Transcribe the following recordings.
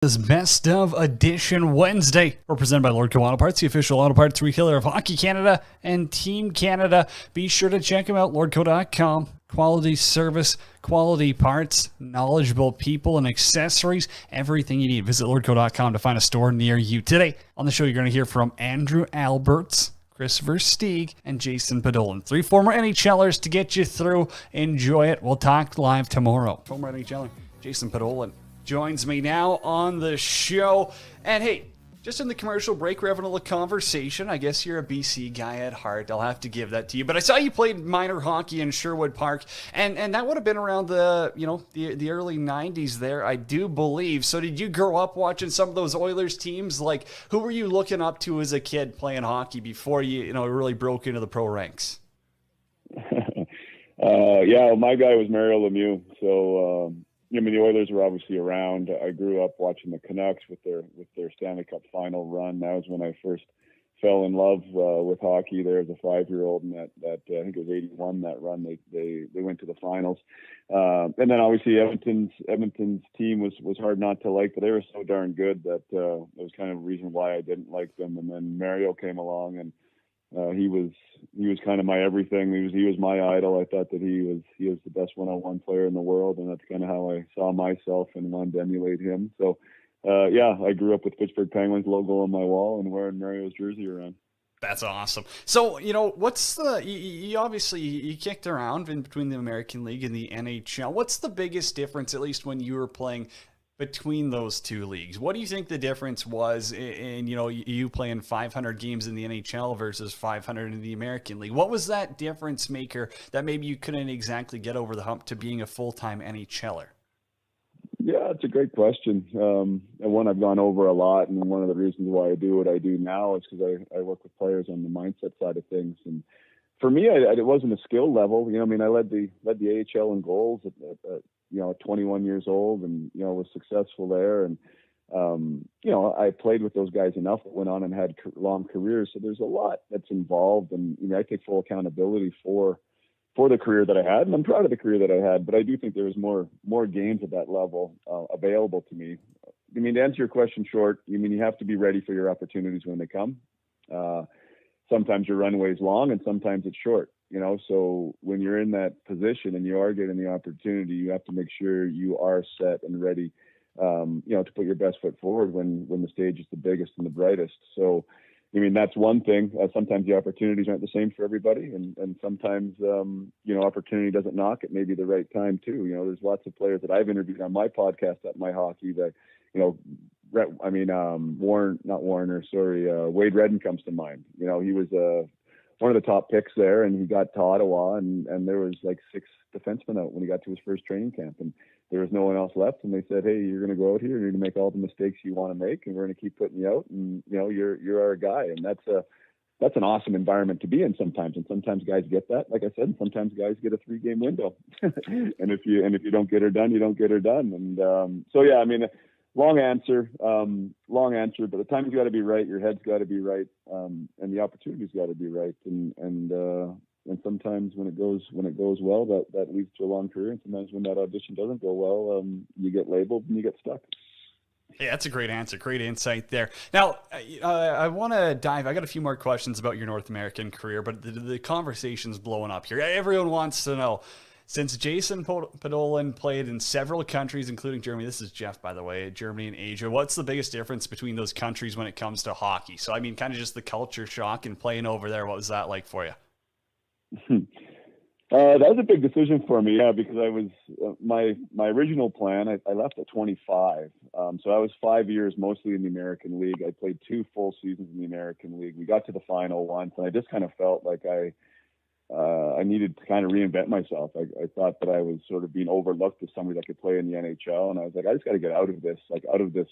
This best of edition Wednesday, represented by Lordco Auto Parts, the official auto parts retailer of Hockey Canada and Team Canada. Be sure to check them out, lordco.com. Quality service, quality parts, knowledgeable people and accessories, everything you need. Visit lordco.com to find a store near you. Today on the show, you're going to hear from Andrew Alberts, Christopher Stieg, and Jason Podollan. 3 former NHLers to get you through. Enjoy it. We'll talk live tomorrow. Former NHLer Jason Podollan joins me now on the show. And hey, just in the commercial break, we're having a little conversation. I guess you're a BC guy at heart. I'll have to give that to you. But I saw you played minor hockey in Sherwood Park, and that would have been around the early 90s there, I do believe. So did you grow up watching some of those Oilers teams? Like, who were you looking up to as a kid playing hockey before you really broke into the pro ranks? Yeah, my guy was Mario Lemieux. So, the Oilers were obviously around. I grew up watching the Canucks with their Stanley Cup final run. That was when I first fell in love with hockey there as a 5-year-old, and that I think it was 81, that run. They went to the finals. And then obviously Edmonton's team was hard not to like, but they were so darn good that it was kind of a reason why I didn't like them. And then Mario came along, and he was kind of my everything. He was my idol. I thought that he was the best one-on-one player in the world, and that's kind of how I saw myself and wanted to emulate him. So, I grew up with Pittsburgh Penguins logo on my wall and wearing Mario's jersey around. That's awesome. So, what's you obviously you kicked around in between the American League and the NHL. What's the biggest difference, at least when you were playing between those two leagues? What do you think the difference was in you playing 500 games in the NHL versus 500 in the American League? What was that difference maker that maybe you couldn't exactly get over the hump to being a full-time NHLer? Yeah, it's a great question. And one I've gone over a lot, and one of the reasons why I do what I do now is because I work with players on the mindset side of things. And for me, it wasn't a skill level. I led the AHL in goals at 21 years old, and was successful there. And I played with those guys enough that went on and had long careers. So there's a lot that's involved, and I take full accountability for the career that I had, and I'm proud of the career that I had. But I do think there was more games at that level available to me. To answer your question short, you have to be ready for your opportunities when they come. Sometimes your runway is long, and sometimes it's short. So when you're in that position and you are getting the opportunity, you have to make sure you are set and ready, to put your best foot forward when the stage is the biggest and the brightest. So, that's one thing. Sometimes the opportunities aren't the same for everybody, and sometimes, opportunity doesn't knock at maybe the right time too. There's lots of players that I've interviewed on my podcast at My Hockey that, Wade Redden comes to mind. He was one of the top picks there, and he got to Ottawa, and there was like 6 defensemen out when he got to his first training camp, and there was no one else left. And they said, "Hey, you're going to go out here, you're going to make all the mistakes you want to make, and we're going to keep putting you out, and you're our guy." And that's an awesome environment to be in sometimes. And sometimes guys get that, like I said, and sometimes guys get a 3-game window. and if you don't get her done, you don't get her done. And long answer, but the time's got to be right. Your head's got to be right. And the opportunity's got to be right. And sometimes when it goes well, that leads to a long career. And sometimes when that audition doesn't go well, you get labeled and you get stuck. Yeah, that's a great answer. Great insight there. Now, I want to dive. I got a few more questions about your North American career, but the conversation's blowing up here. Everyone wants to know, since Jason Podollan played in several countries, including Germany, this is Jeff, by the way, Germany and Asia, what's the biggest difference between those countries when it comes to hockey? So, kind of just the culture shock and playing over there. What was that like for you? That was a big decision for me, because I was my original plan. I left at 25, so I was 5 years mostly in the American League. I played 2 full seasons in the American League. We got to the final once, and I just kind of felt like I needed to kind of reinvent myself. I thought that I was sort of being overlooked as somebody that could play in the NHL, and I was like, I just got to get out of this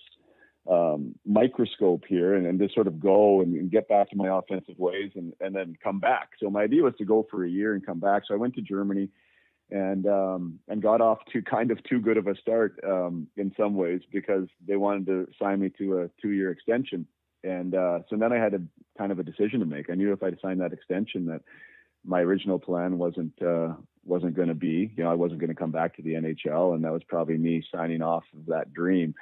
microscope here, and just sort of go and get back to my offensive ways, and then come back. So my idea was to go for a year and come back. So I went to Germany and got off to kind of too good of a start in some ways, because they wanted to sign me to a 2-year extension. And so then I had kind of a decision to make. I knew if I'd signed that extension that my original plan wasn't going to be, I wasn't going to come back to the NHL, and that was probably me signing off of that dream.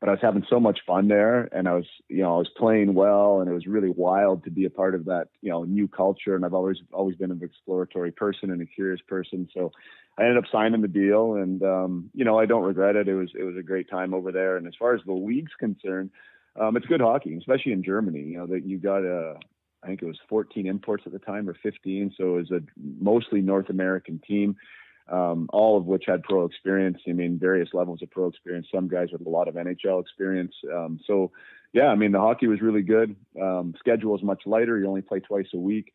But I was having so much fun there, and I was playing well, and it was really wild to be a part of that, new culture. And I've always been an exploratory person and a curious person. So I ended up signing the deal, and I don't regret it. It was a great time over there. And as far as the league's concerned, it's good hockey, especially in Germany. That you got I think it was 14 imports at the time, or 15. So it was a mostly North American team. All of which had pro experience. I mean, various levels of pro experience. Some guys with a lot of NHL experience. So, yeah, I mean, the hockey was really good. Schedule is much lighter. You only play twice a week.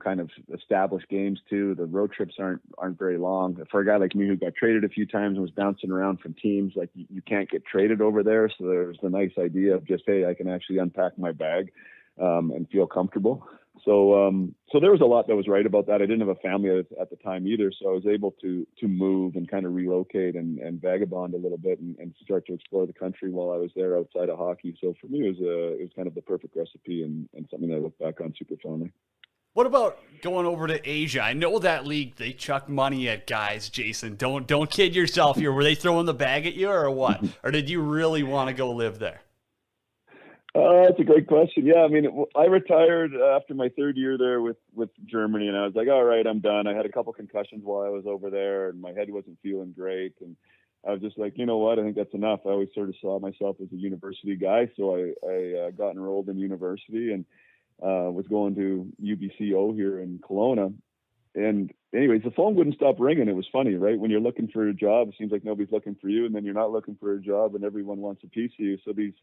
Kind of established games too. The road trips aren't very long. For a guy like me who got traded a few times and was bouncing around from teams, like you can't get traded over there. So there's the nice idea of just, hey, I can actually unpack my bag and feel comfortable. So there was a lot that was right about that. I didn't have a family at the time either, so I was able to move and kind of relocate and vagabond a little bit and start to explore the country while I was there outside of hockey. So for me, it was kind of the perfect recipe and something that I look back on super fondly. What about going over to Asia? I know that league, they chuck money at guys, Jason. Don't kid yourself here. Were they throwing the bag at you or what? Or did you really want to go live there? That's a great question. Yeah, I mean, I retired after my third year there with Germany, and I was like, all right, I'm done. I had a couple concussions while I was over there, and my head wasn't feeling great. And I was just like, you know what? I think that's enough. I always sort of saw myself as a university guy, so I got enrolled in university and was going to UBCO here in Kelowna. And anyways, the phone wouldn't stop ringing. It was funny, right? When you're looking for a job, it seems like nobody's looking for you, and then you're not looking for a job, and everyone wants a piece of you. So these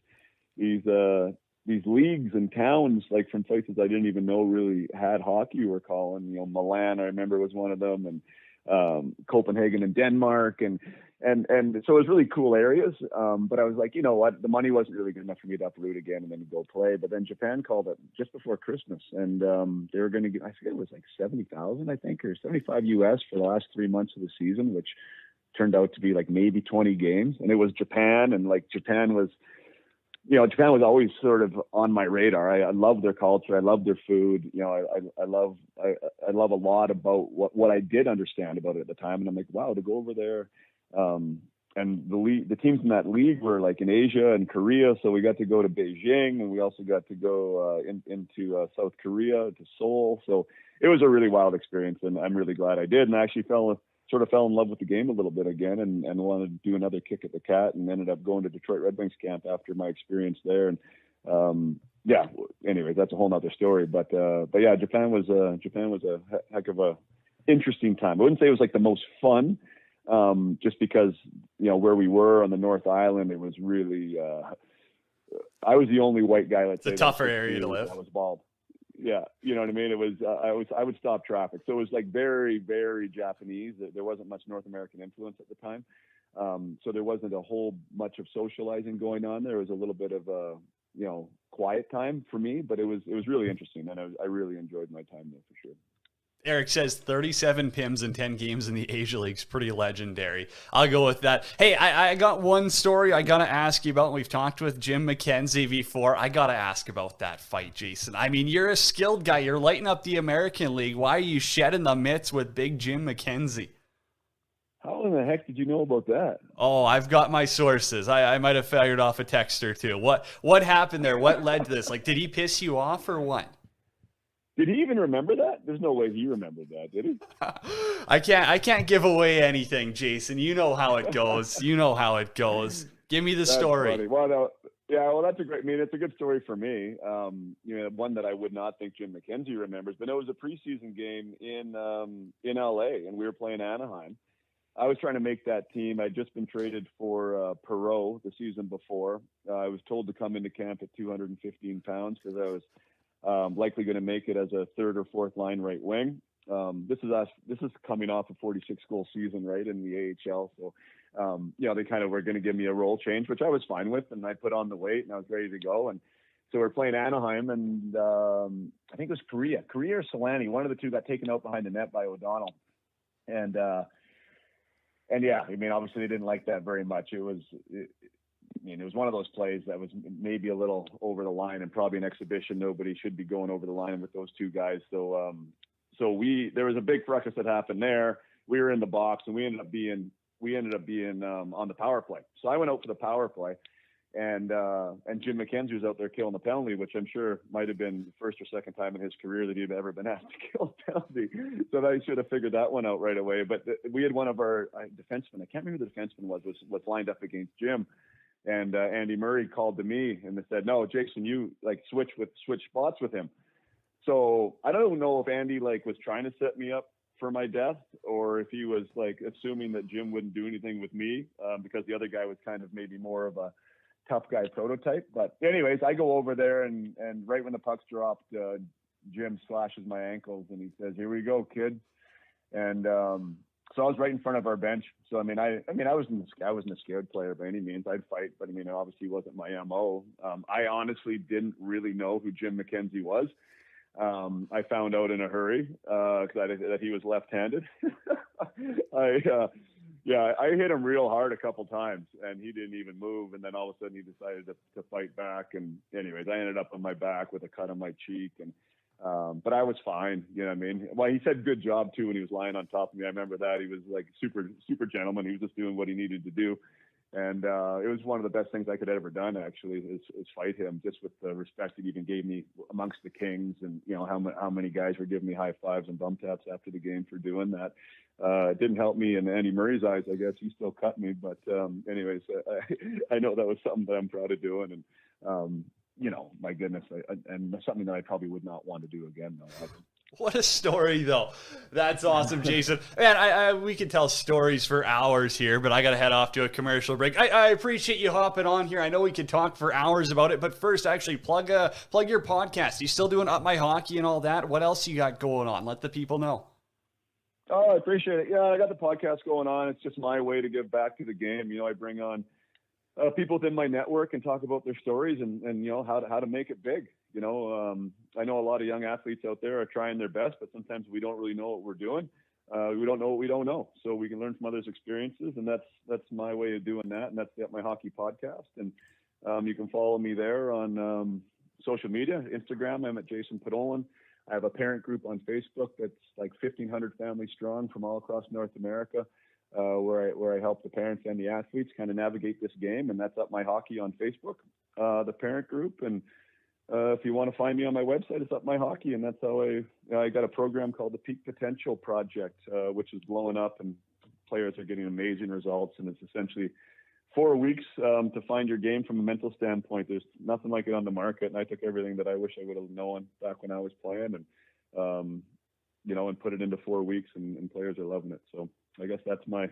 leagues and towns, like from places I didn't even know really had hockey, were calling. Milan, I remember, was one of them, and Copenhagen in Denmark, and so it was really cool areas. But I was like, you know what, the money wasn't really good enough for me to uproot again and then go play. But then Japan called it just before Christmas, and they were going to get, I forget, it was like 70,000, I think, or 75 US for the last 3 months of the season, which turned out to be like maybe 20 games. And it was Japan, and like Japan was always sort of on my radar. I love their culture. I love their food. I love a lot about what I did understand about it at the time. And I'm like, wow, to go over there. And the teams in that league were like in Asia and Korea. So we got to go to Beijing, and we also got to go into South Korea, to Seoul. So it was a really wild experience, and I'm really glad I did. And I actually fell in love with the game a little bit again, and wanted to do another kick at the cat, and ended up going to Detroit Red Wings camp after my experience there. And anyways, that's a whole nother story. But yeah, Japan was a heck of a interesting time. I wouldn't say it was like the most fun, just because where we were on the North Island, it was really I was the only white guy. Let's say it's a tougher area to live. I was bald. Yeah, you know what I mean? It was, I would stop traffic. So it was like very, very Japanese. There wasn't much North American influence at the time. So there wasn't a whole much of socializing going on. There was a little bit of a, quiet time for me, but it was really interesting. And I really enjoyed my time there for sure. Eric says 37 PIMs in 10 games in the Asia League's pretty legendary. I'll go with that. Hey, I got one story I got to ask you about. We've talked with Jim McKenzie before. I got to ask about that fight, Jason. I mean, you're a skilled guy. You're lighting up the American League. Why are you shedding the mitts with big Jim McKenzie? How in the heck did you know about that? Oh, I've got my sources. I might have fired off a text or two. What happened there? What led to this? Like, did he piss you off or what? Did he even remember that? There's no way he remembered that, did he? I can't give away anything, Jason. You know how it goes. Give me the story. Funny. Well, that's it's a good story for me. One that I would not think Jim McKenzie remembers, but it was a preseason game in LA, and we were playing Anaheim. I was trying to make that team. I'd just been traded for Perreault the season before. I was told to come into camp at 215 pounds because I was likely going to make it as a third or fourth line right wing. This is coming off a 46 goal season, right, in the AHL. So, they kind of were going to give me a role change, which I was fine with. And I put on the weight and I was ready to go. And so we're playing Anaheim, and I think it was Korea or Solani. One of the two got taken out behind the net by O'Donnell. And yeah, I mean, obviously they didn't like that very much. It was one of those plays that was maybe a little over the line, and probably an exhibition. Nobody should be going over the line with those two guys. So there was a big fracas that happened there. We were in the box, and we ended up being we ended up being on the power play. So I went out for the power play, and Jim McKenzie was out there killing the penalty, which I'm sure might have been the first or second time in his career that he'd ever been asked to kill a penalty. So I should have figured that one out right away. But we had one of our defensemen, I can't remember who the defenseman was lined up against Jim. And Andy Murray called to me and they said, "No, Jason, you like switch spots with him." So I don't know if Andy like was trying to set me up for my death, or if he was like assuming that Jim wouldn't do anything with me because the other guy was kind of maybe more of a tough guy prototype. But anyways, I go over there and right when the puck's dropped, Jim slashes my ankles and he says, "Here we go, kid." And so I was right in front of our bench. So I wasn't a scared player by any means. I'd fight, but obviously wasn't my MO. I honestly didn't really know who Jim McKenzie was. I found out in a hurry that he was left-handed. I hit him real hard a couple times, and he didn't even move. And then all of a sudden, he decided to fight back. And anyways, I ended up on my back with a cut on my cheek, and but I was fine. You know what I mean? Well, he said good job too when he was lying on top of me. I remember that. He was like super gentleman. He was just doing what he needed to do. And it was one of the best things I could have ever done, actually, is fight him, just with the respect he even gave me amongst the Kings, and how many guys were giving me high fives and bum taps after the game for doing that. It didn't help me in Andy Murray's eyes, I guess. He still cut me, but anyways, I know that was something that I'm proud of doing, and my goodness, and something that I probably would not want to do again, though. What a story, though. That's awesome, Jason. Man, we could tell stories for hours here, but I got to head off to a commercial break. I appreciate you hopping on here. I know we could talk for hours about it, but first, actually, plug your podcast. You still doing Up My Hockey and all that? What else you got going on? Let the people know. Oh, I appreciate it. Yeah, I got the podcast going on. It's just my way to give back to the game. I bring on people within my network and talk about their stories and how to make it big. I know a lot of young athletes out there are trying their best, but sometimes we don't really know what we're doing. We don't know what we don't know, so we can learn from others' experiences, and that's my way of doing that. And that's the Up My Hockey podcast. And you can follow me there on social media, Instagram. I'm at Jason Podolin. I have a parent group on Facebook that's like 1,500 families strong from all across North America, where I help the parents and the athletes kind of navigate this game, and that's Up My Hockey on Facebook, the parent group. And if you want to find me on my website, it's Up My Hockey, and that's how I got a program called the Peak Potential Project, which is blowing up, and players are getting amazing results. And it's essentially 4 weeks to find your game from a mental standpoint. There's nothing like it on the market, and I took everything that I wish I would have known back when I was playing, and and put it into 4 weeks, and players are loving it. So I guess that's my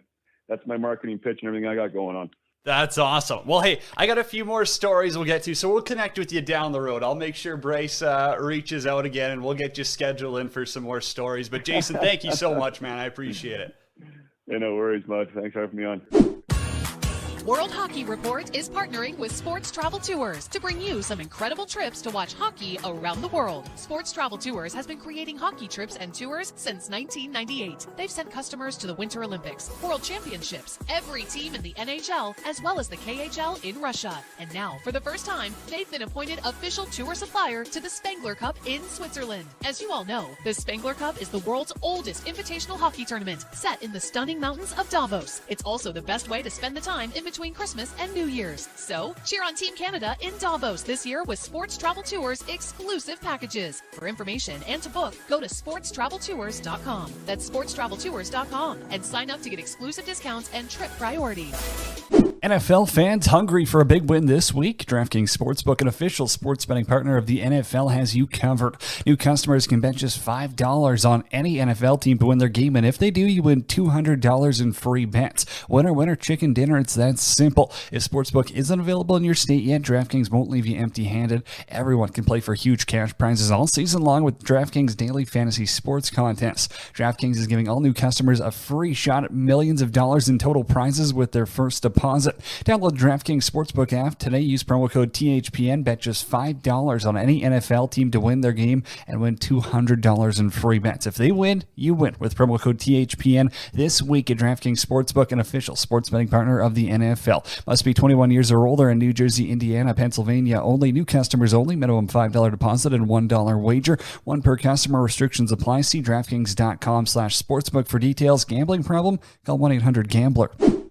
marketing pitch and everything I got going on. That's awesome. Well, hey, I got a few more stories we'll get to, so we'll connect with you down the road. I'll make sure Bryce reaches out again, and we'll get you scheduled in for some more stories. But Jason, thank you so much, man. I appreciate it. Yeah, no worries, bud. Thanks for having me on. World Hockey Report is partnering with Sports Travel Tours to bring you some incredible trips to watch hockey around the world. Sports Travel Tours has been creating hockey trips and tours since 1998. They've sent customers to the Winter Olympics, World Championships, every team in the NHL, as well as the KHL in Russia. And now, for the first time, they've been appointed official tour supplier to the Spengler Cup in Switzerland. As you all know, the Spengler Cup is the world's oldest invitational hockey tournament, set in the stunning mountains of Davos. It's also the best way to spend the time in between Christmas and New Year's. So, cheer on Team Canada in Davos this year with Sports Travel Tours exclusive packages. For information and to book, go to sportstraveltours.com. That's sportstraveltours.com, and sign up to get exclusive discounts and trip priority. NFL fans hungry for a big win this week? DraftKings Sportsbook, an official sports betting partner of the NFL, has you covered. New customers can bet just $5 on any NFL team to win their game, and if they do, you win $200 in free bets. Winner, winner, chicken dinner. It's that simple. If Sportsbook isn't available in your state yet, DraftKings won't leave you empty-handed. Everyone can play for huge cash prizes all season long with DraftKings daily fantasy sports contests. DraftKings is giving all new customers a free shot at millions of dollars in total prizes with their first deposit. Download the DraftKings Sportsbook app today. Use promo code THPN. Bet just $5 on any NFL team to win their game and win $200 in free bets. If they win, you win with promo code THPN this week at DraftKings Sportsbook, an official sports betting partner of the NFL. Must be 21 years or older in New Jersey, Indiana, Pennsylvania only. New customers only. Minimum $5 deposit and $1 wager. One per customer. Restrictions apply. See DraftKings.com/sportsbook for details. Gambling problem? Call 1-800-GAMBLER.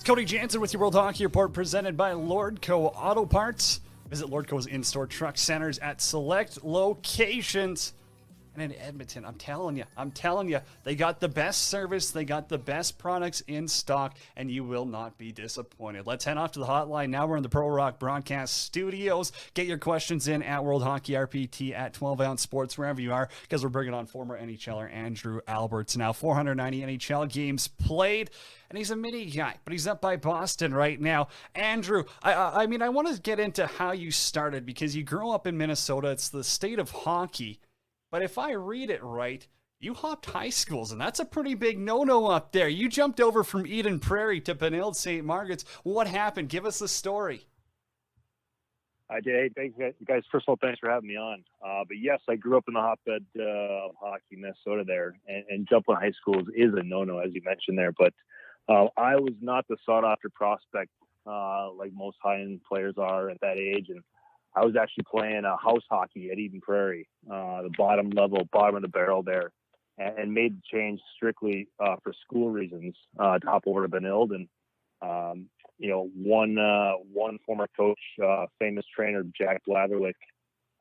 It's Cody Jansen with your World Hockey Report presented by Lordco Auto Parts. Visit Lordco's in-store truck centers at select locations. And in Edmonton, I'm telling you, they got the best service, they got the best products in stock, and you will not be disappointed. Let's head off to the hotline. Now we're in the Pro Rock Broadcast Studios. Get your questions in at World Hockey RPT at 12 Ounce Sports, wherever you are, because we're bringing on former NHLer Andrew Alberts. Now 490 NHL games played, and he's a mini guy, but he's up by Boston right now. Andrew, I mean, I want to get into how you started, because you grew up in Minnesota. It's the state of hockey. But if I read it right, you hopped high schools, and that's a pretty big no-no up there. You jumped over from Eden Prairie to Benilde St. Margaret's. What happened? Give us the story. I did. Hey, thanks, guys. First of all, thanks for having me on. But yes, I grew up in the hotbed of hockey, Minnesota there, and jumping high schools is a no-no, as you mentioned there. But I was not the sought-after prospect like most high-end players are at that age, and I was actually playing house hockey at Eden Prairie, the bottom level, bottom of the barrel there, and made the change strictly for school reasons to hop over to Benilde. And one former coach, famous trainer Jack Blatherwick,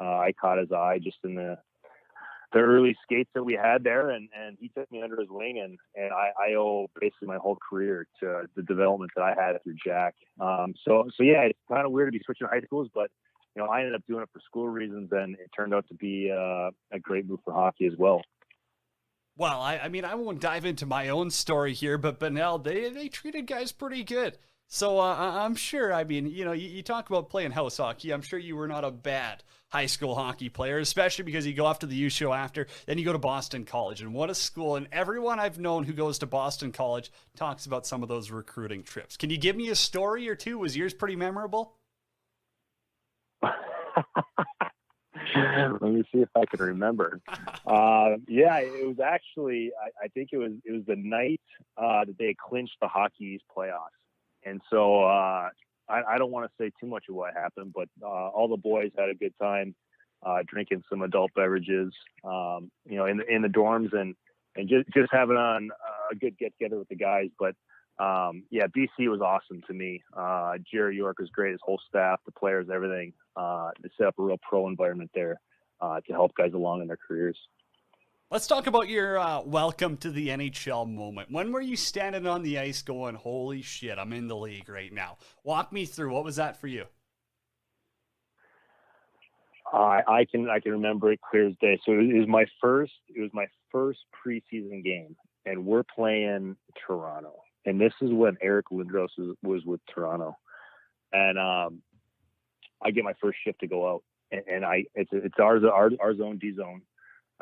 I caught his eye just in the early skates that we had there, and he took me under his wing, and I owe basically my whole career to the development that I had through Jack. So yeah, it's kind of weird to be switching high schools, but I ended up doing it for school reasons, and it turned out to be a great move for hockey as well. Well, I mean, I won't dive into my own story here, but Benilde, they treated guys pretty good. So I'm sure, I mean, you talk about playing house hockey. I'm sure you were not a bad high school hockey player, especially because you go off to the U show after, then you go to Boston College. And what a school. And everyone I've known who goes to Boston College talks about some of those recruiting trips. Can you give me a story or two? Was yours pretty memorable? Let me see if I can remember. Yeah, it was actually, I think it was the night that they clinched the Hockey East playoffs. And so I don't want to say too much of what happened, but all the boys had a good time drinking some adult beverages, in the dorms and just having on a good get together with the guys. But yeah, BC was awesome to me. Jerry York was great, his whole staff, the players, everything. They set up a real pro environment there to help guys along in their careers. Let's talk about your welcome to the NHL moment. When were you standing on the ice going, holy shit, I'm in the league right now? Walk me through. What was that for you? I can remember it clear as day. So it was my first preseason game, and we're playing Toronto. And this is when Eric Lindros was with Toronto. And I get my first shift to go out. And it's our zone, D zone.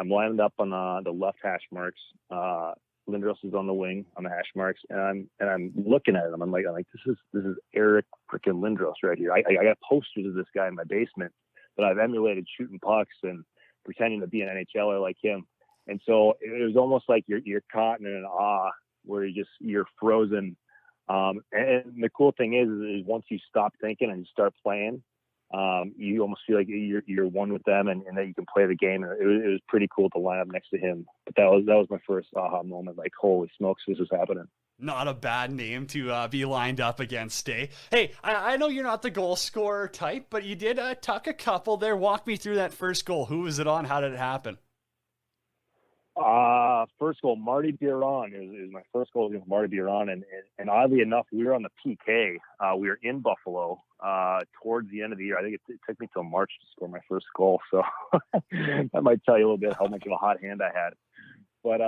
I'm lined up on the left hash marks. Lindros is on the wing on the hash marks, and I'm looking at him. I'm like this is Eric freaking Lindros right here. I got posters of this guy in my basement that I've emulated shooting pucks and pretending to be an NHLer like him. And so it was almost like you're caught in an awe where you're frozen. And the cool thing is once you stop thinking and you start playing, you almost feel like you're one with them, and that you can play the game. And it was pretty cool to line up next to him. But that was my first aha moment. Like, holy smokes, this is happening. Not a bad name to be lined up against, eh? Hey, I know you're not the goal scorer type, but you did tuck a couple there. Walk me through that first goal. Who was it on? How did it happen? First goal, Marty Biron. It was my first goal against Marty Biron, and oddly enough, we were on the PK. We were in Buffalo towards the end of the year. I think it took me till March to score my first goal, so that might tell you a little bit how much of a hot hand I had. But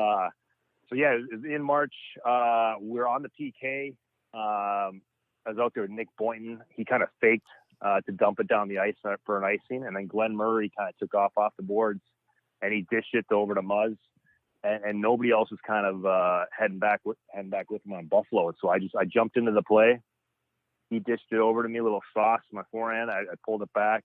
so yeah, it was in March. We were on the PK. I was out there with Nick Boynton. He kind of faked to dump it down the ice for an icing, and then Glenn Murray kind of took off the boards, and he dished it over to Muzz. And nobody else was kind of heading back with him on Buffalo. And so I jumped into the play. He dished it over to me, a little sauce, my forehand. I pulled it back,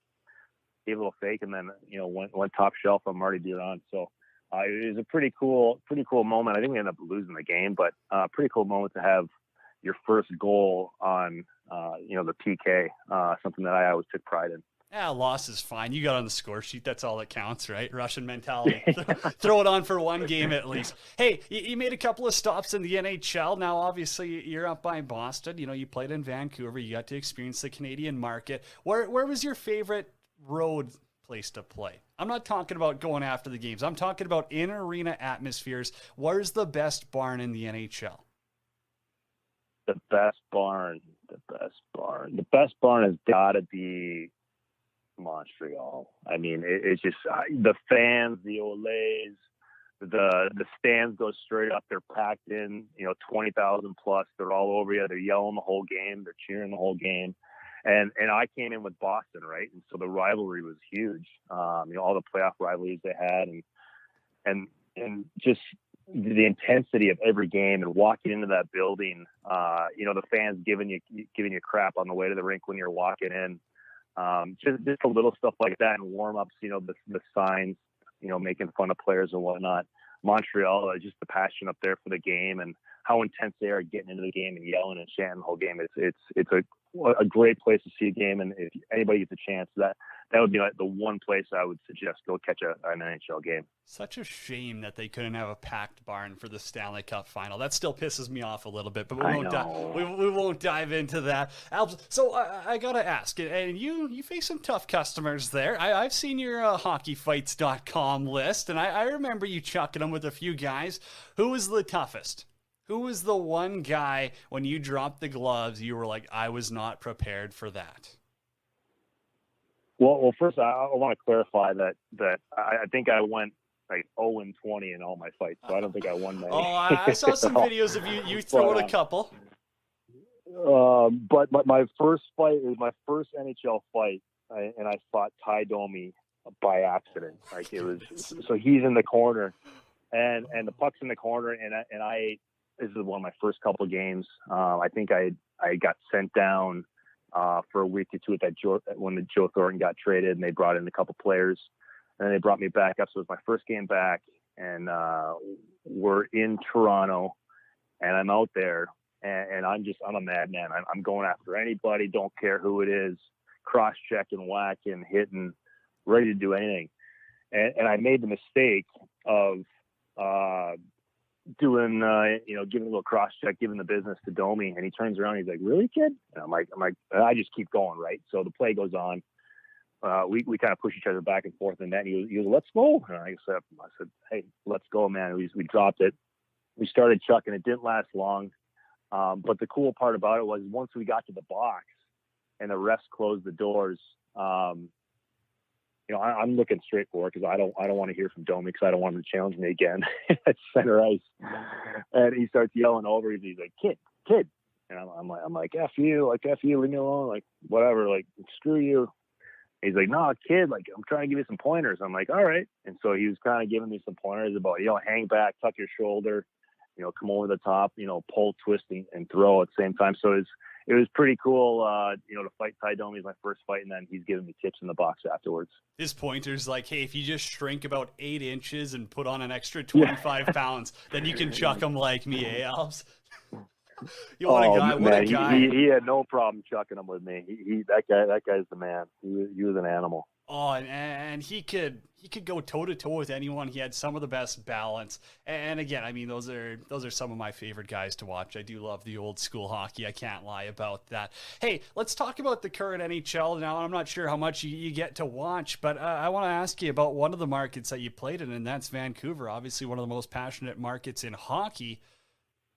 gave a little fake, and then went top shelf on Marty Biron. So it was a pretty cool moment. I think we ended up losing the game, but pretty cool moment to have your first goal on the PK. Something that I always took pride in. Yeah, loss is fine. You got on the score sheet. That's all that counts, right? Russian mentality. Throw it on for one game at least. Hey, you made a couple of stops in the NHL. Now, obviously, you're up by Boston. You know, you played in Vancouver. You got to experience the Canadian market. Where was your favorite road place to play? I'm not talking about going after the games. I'm talking about in-arena atmospheres. Where's the best barn in the NHL? The best barn has got to be Montreal. I mean, it's just the fans, the Olays, the stands go straight up. They're packed in, 20,000 plus. They're all over you. They're yelling the whole game. They're cheering the whole game. And I came in with Boston, right? And so the rivalry was huge. All the playoff rivalries they had, and just the intensity of every game, and walking into that building. The fans giving you crap on the way to the rink when you're walking in. Just a little stuff like that, and warm-ups, the signs, making fun of players and whatnot. Montreal, just the passion up there for the game and how intense they are getting into the game and yelling and chanting the whole game. It's a great place to see a game, and if anybody gets a chance, that would be like the one place I would suggest go catch an NHL game. Such a shame that they couldn't have a packed barn for the Stanley Cup final. That still pisses me off a little bit, but we won't dive into that. Alps, so I gotta ask, and you face some tough customers there. I've seen your hockeyfights.com list, and I remember you chucking them with a few guys. Who was the toughest? Who was the one guy when you dropped the gloves, you were like, I was not prepared for that? Well, first I want to clarify that I think I went like 0-20 in all my fights, so I don't think I won many. I saw some videos of you throwing a couple. But my first fight was my first NHL fight, and I fought Ty Domi by accident. Like it was, so he's in the corner, and the puck's in the corner, and I. This is one of my first couple games. I think I got sent down for a week or two when the Joe Thornton got traded, and they brought in a couple players, and then they brought me back up. So it was my first game back, and we're in Toronto, and I'm out there, and I'm a madman. I'm going after anybody, don't care who it is, cross-checking, whacking, hitting, ready to do anything. And I made the mistake of doing, giving a little cross check, giving the business to Domi, and he turns around, he's like, "Really, kid?" And I'm like, I just keep going, right? So the play goes on. We kind of push each other back and forth in that. And he was, "Let's go." And I said, "Hey, let's go, man." We dropped it. We started chucking. It didn't last long. But the cool part about it was once we got to the box and the refs closed the doors, I'm looking straight for it because I don't want to hear from Domi because I don't want him to challenge me again at center ice. And he starts yelling over. He's like, "Kid," and I'm like, "F you, leave me alone, like whatever, like screw you." He's like, "No, kid, like I'm trying to give you some pointers." I'm like, "All right." And so he was kind of giving me some pointers about, hang back, tuck your shoulder, come over the top, pull, twist, and throw at the same time. So it was pretty cool, to fight Ty Domi is my first fight, and then he's giving me tips in the box afterwards. His pointer's like, hey, if you just shrink about 8 inches and put on an extra 25 pounds, then you can chuck him like me, Alps? What a guy. He had no problem chucking him with me. That guy's the man. He was an animal. Oh, and he could go toe to toe with anyone. He had some of the best balance. And again, I mean, those are some of my favorite guys to watch. I do love the old school hockey. I can't lie about that. Hey, let's talk about the current NHL now. I'm not sure how much you get to watch, but I want to ask you about one of the markets that you played in, and that's Vancouver. Obviously, one of the most passionate markets in hockey.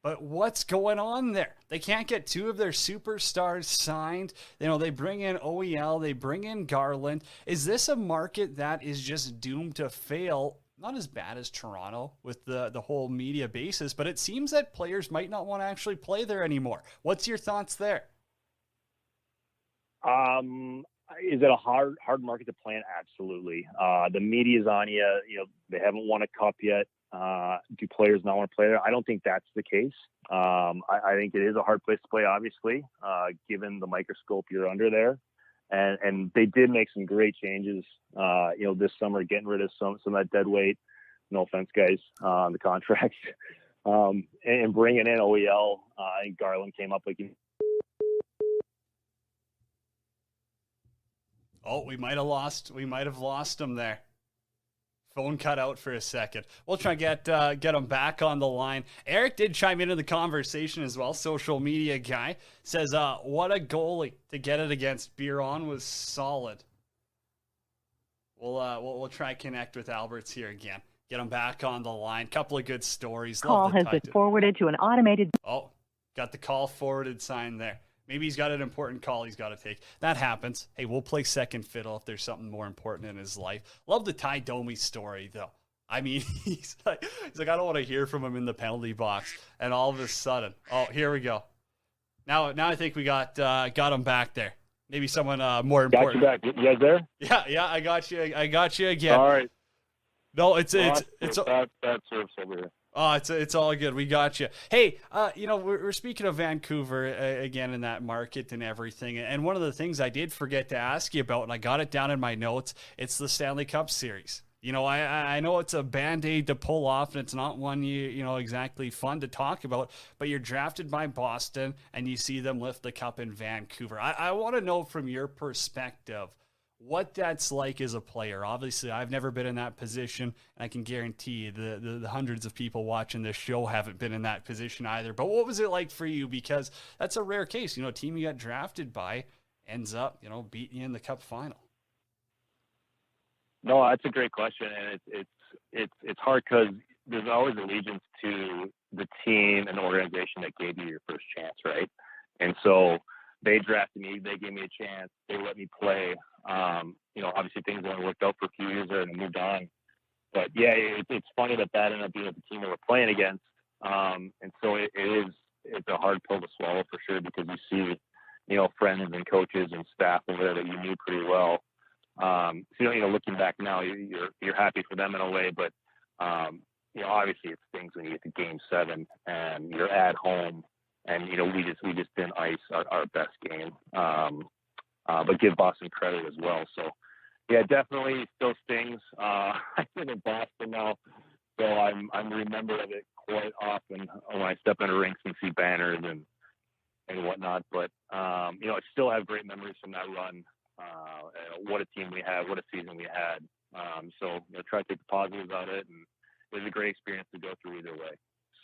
But what's going on there? They can't get 2 of their superstars signed. They bring in OEL, they bring in Garland. Is this a market that is just doomed to fail? Not as bad as Toronto with the whole media basis, but it seems that players might not want to actually play there anymore. What's your thoughts there? Is it a hard market to play in? Absolutely. The media's on you. They haven't won a cup yet. Do players not want to play there? I don't think that's the case. I think it is a hard place to play, obviously, given the microscope you're under there. And they did make some great changes, this summer, getting rid of some of that dead weight. No offense, guys, on the contracts. And bringing in OEL. I think Garland came up like. Oh, we might have lost him there. Phone cut out for a second. We'll try and get him back on the line. Eric did chime into the conversation as well. Social media guy says, "What a goalie to get it against. Biron was solid." We'll try and connect with Alberts here again. Get him back on the line. Couple of good stories. Call has been forwarded to an automated. Oh, got the call forwarded sign there. Maybe he's got an important call he's got to take. That happens. Hey, we'll play second fiddle if there's something more important in his life. Love the Ty Domi story, though. I mean, he's like, I don't want to hear from him in the penalty box. And all of a sudden, oh, here we go. Now I think we got him back there. Maybe someone more important. Got you back. You guys there? Yeah, I got you again. All right. No, it's that serves over here. Oh, it's all good. We got you. Hey, we're speaking of Vancouver again in that market and everything. And one of the things I did forget to ask you about, and I got it down in my notes, it's the Stanley Cup Series. You know, I know it's a Band-Aid to pull off, and it's not one you know exactly fun to talk about, but you're drafted by Boston, and you see them lift the cup in Vancouver. I want to know from your perspective what that's like as a player. Obviously, I've never been in that position, and I can guarantee you the hundreds of people watching this show haven't been in that position either. But what was it like for you? Because that's a rare case. You know, a team you got drafted by ends up, you know, beating you in the cup final. No, that's a great question, and it's hard because there's always allegiance to the team and the organization that gave you your first chance, right? And so they drafted me, they gave me a chance, they let me play. You know, obviously things only worked out for a few years there and I moved on. But yeah, it's funny that ended up being the team that we're playing against. And so it's a hard pill to swallow for sure, because you see, you know, friends and coaches and staff over there that you knew pretty well. So, you know, looking back now, you're happy for them in a way, but, you know, obviously it stings when you get to Game 7 and you're at home, and, you know, we just didn't ice our best game, but give Boston credit as well. So yeah, definitely still stings. I live in Boston now, so I'm remembered of it quite often when I step into rinks and see banners and whatnot. But, you know, I still have great memories from that run. What a team we had, what a season we had. So, you know, try to take the positives out of it, and it was a great experience to go through either way.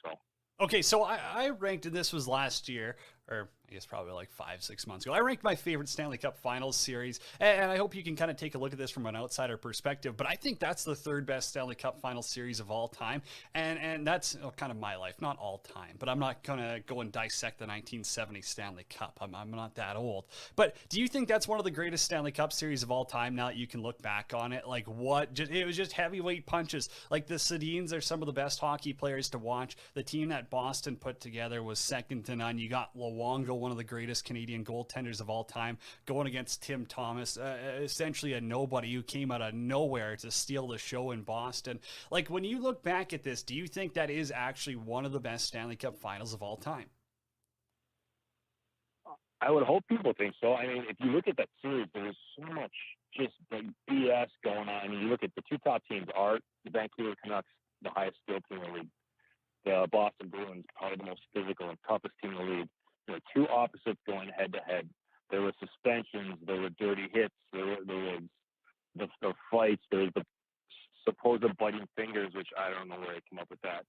So. Okay, so I ranked, and this was last year, or I guess probably like 5-6 months ago. I ranked my favorite Stanley Cup Finals series, and I hope you can kind of take a look at this from an outsider perspective, but I think that's the third best Stanley Cup Finals series of all time, and that's kind of my life, not all time, but I'm not going to go and dissect the 1970 Stanley Cup. I'm not that old. But do you think that's one of the greatest Stanley Cup series of all time now that you can look back on it? Like, it was just heavyweight punches. Like, the Sedins are some of the best hockey players to watch. The team that Boston put together was second to none. You got Luongo, one of the greatest Canadian goaltenders of all time, going against Tim Thomas, essentially a nobody who came out of nowhere to steal the show in Boston. Like, when you look back at this, do you think that is actually one of the best Stanley Cup Finals of all time? I would hope people think so. I mean, if you look at that series, there's so much just like BS going on. I mean, you look at the two top teams are the Vancouver Canucks, the highest skilled team in the league. The Boston Bruins, probably the most physical and toughest team in the league. There were two opposites going head to head. There were suspensions, there were dirty hits, there was the fights, there was the supposed biting fingers, which I don't know where they came up with that.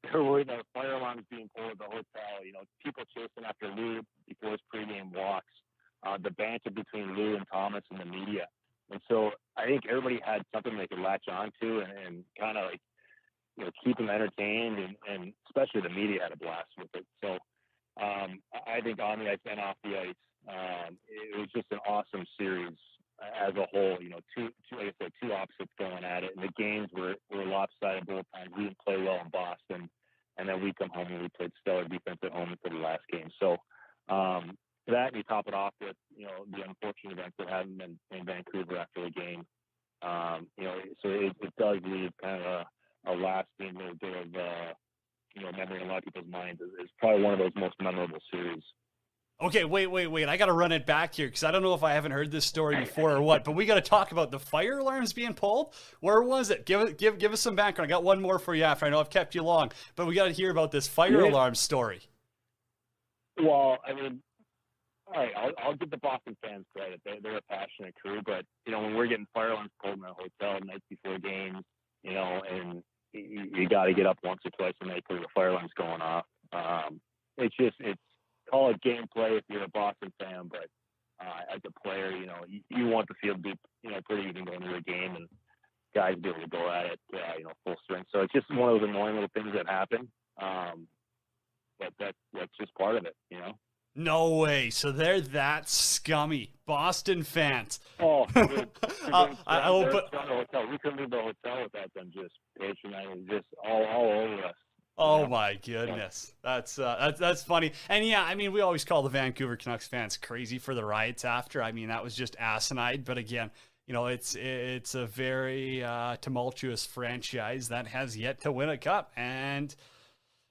They were worried that fire alarms being pulled at the hotel, you know, people chasing after Lou before his pregame walks, the banter between Lou and Thomas and the media. And so I think everybody had something they could latch on to and kind of like, you know, keep them entertained, and especially the media had a blast with it. So I think on the ice and off the ice, it was just an awesome series as a whole. You know, like I said, two opposites going at it, and the games were lopsided both times. We didn't play well in Boston, and then we come home and we played stellar defense at home for the last game. So that, and you top it off with, you know, the unfortunate events that happened in Vancouver after the game. You know, so it does leave kind of a lasting little bit of you know, memory in a lot of people's minds. It's probably one of those most memorable series. Okay, wait. I got to run it back here because I don't know if I haven't heard this story before or what, but we got to talk about the fire alarms being pulled. Where was it? Give us some background. I got one more for you after. I know I've kept you long, but we got to hear about this fire alarm story. Well, I mean, all right, I'll give the Boston fans credit. They're a passionate crew, but when we're getting fire alarms pulled in a hotel nights before games, and you got to get up once or twice a night because the fire alarm's going off. It's call it gameplay if you're a Boston fan, but as a player, you want the field to be pretty even going into a game and guys be able to go at it, full strength. So it's just one of those annoying little things that happen. But that's just part of it, No way. So they're that scummy. Boston fans. Oh, dude. I will put. We couldn't leave the hotel without them just patronizing, just all over us. Oh my goodness, that's funny. And yeah, I mean, we always call the Vancouver Canucks fans crazy for the riots after. I mean, that was just asinine. But again, it's a very tumultuous franchise that has yet to win a cup. And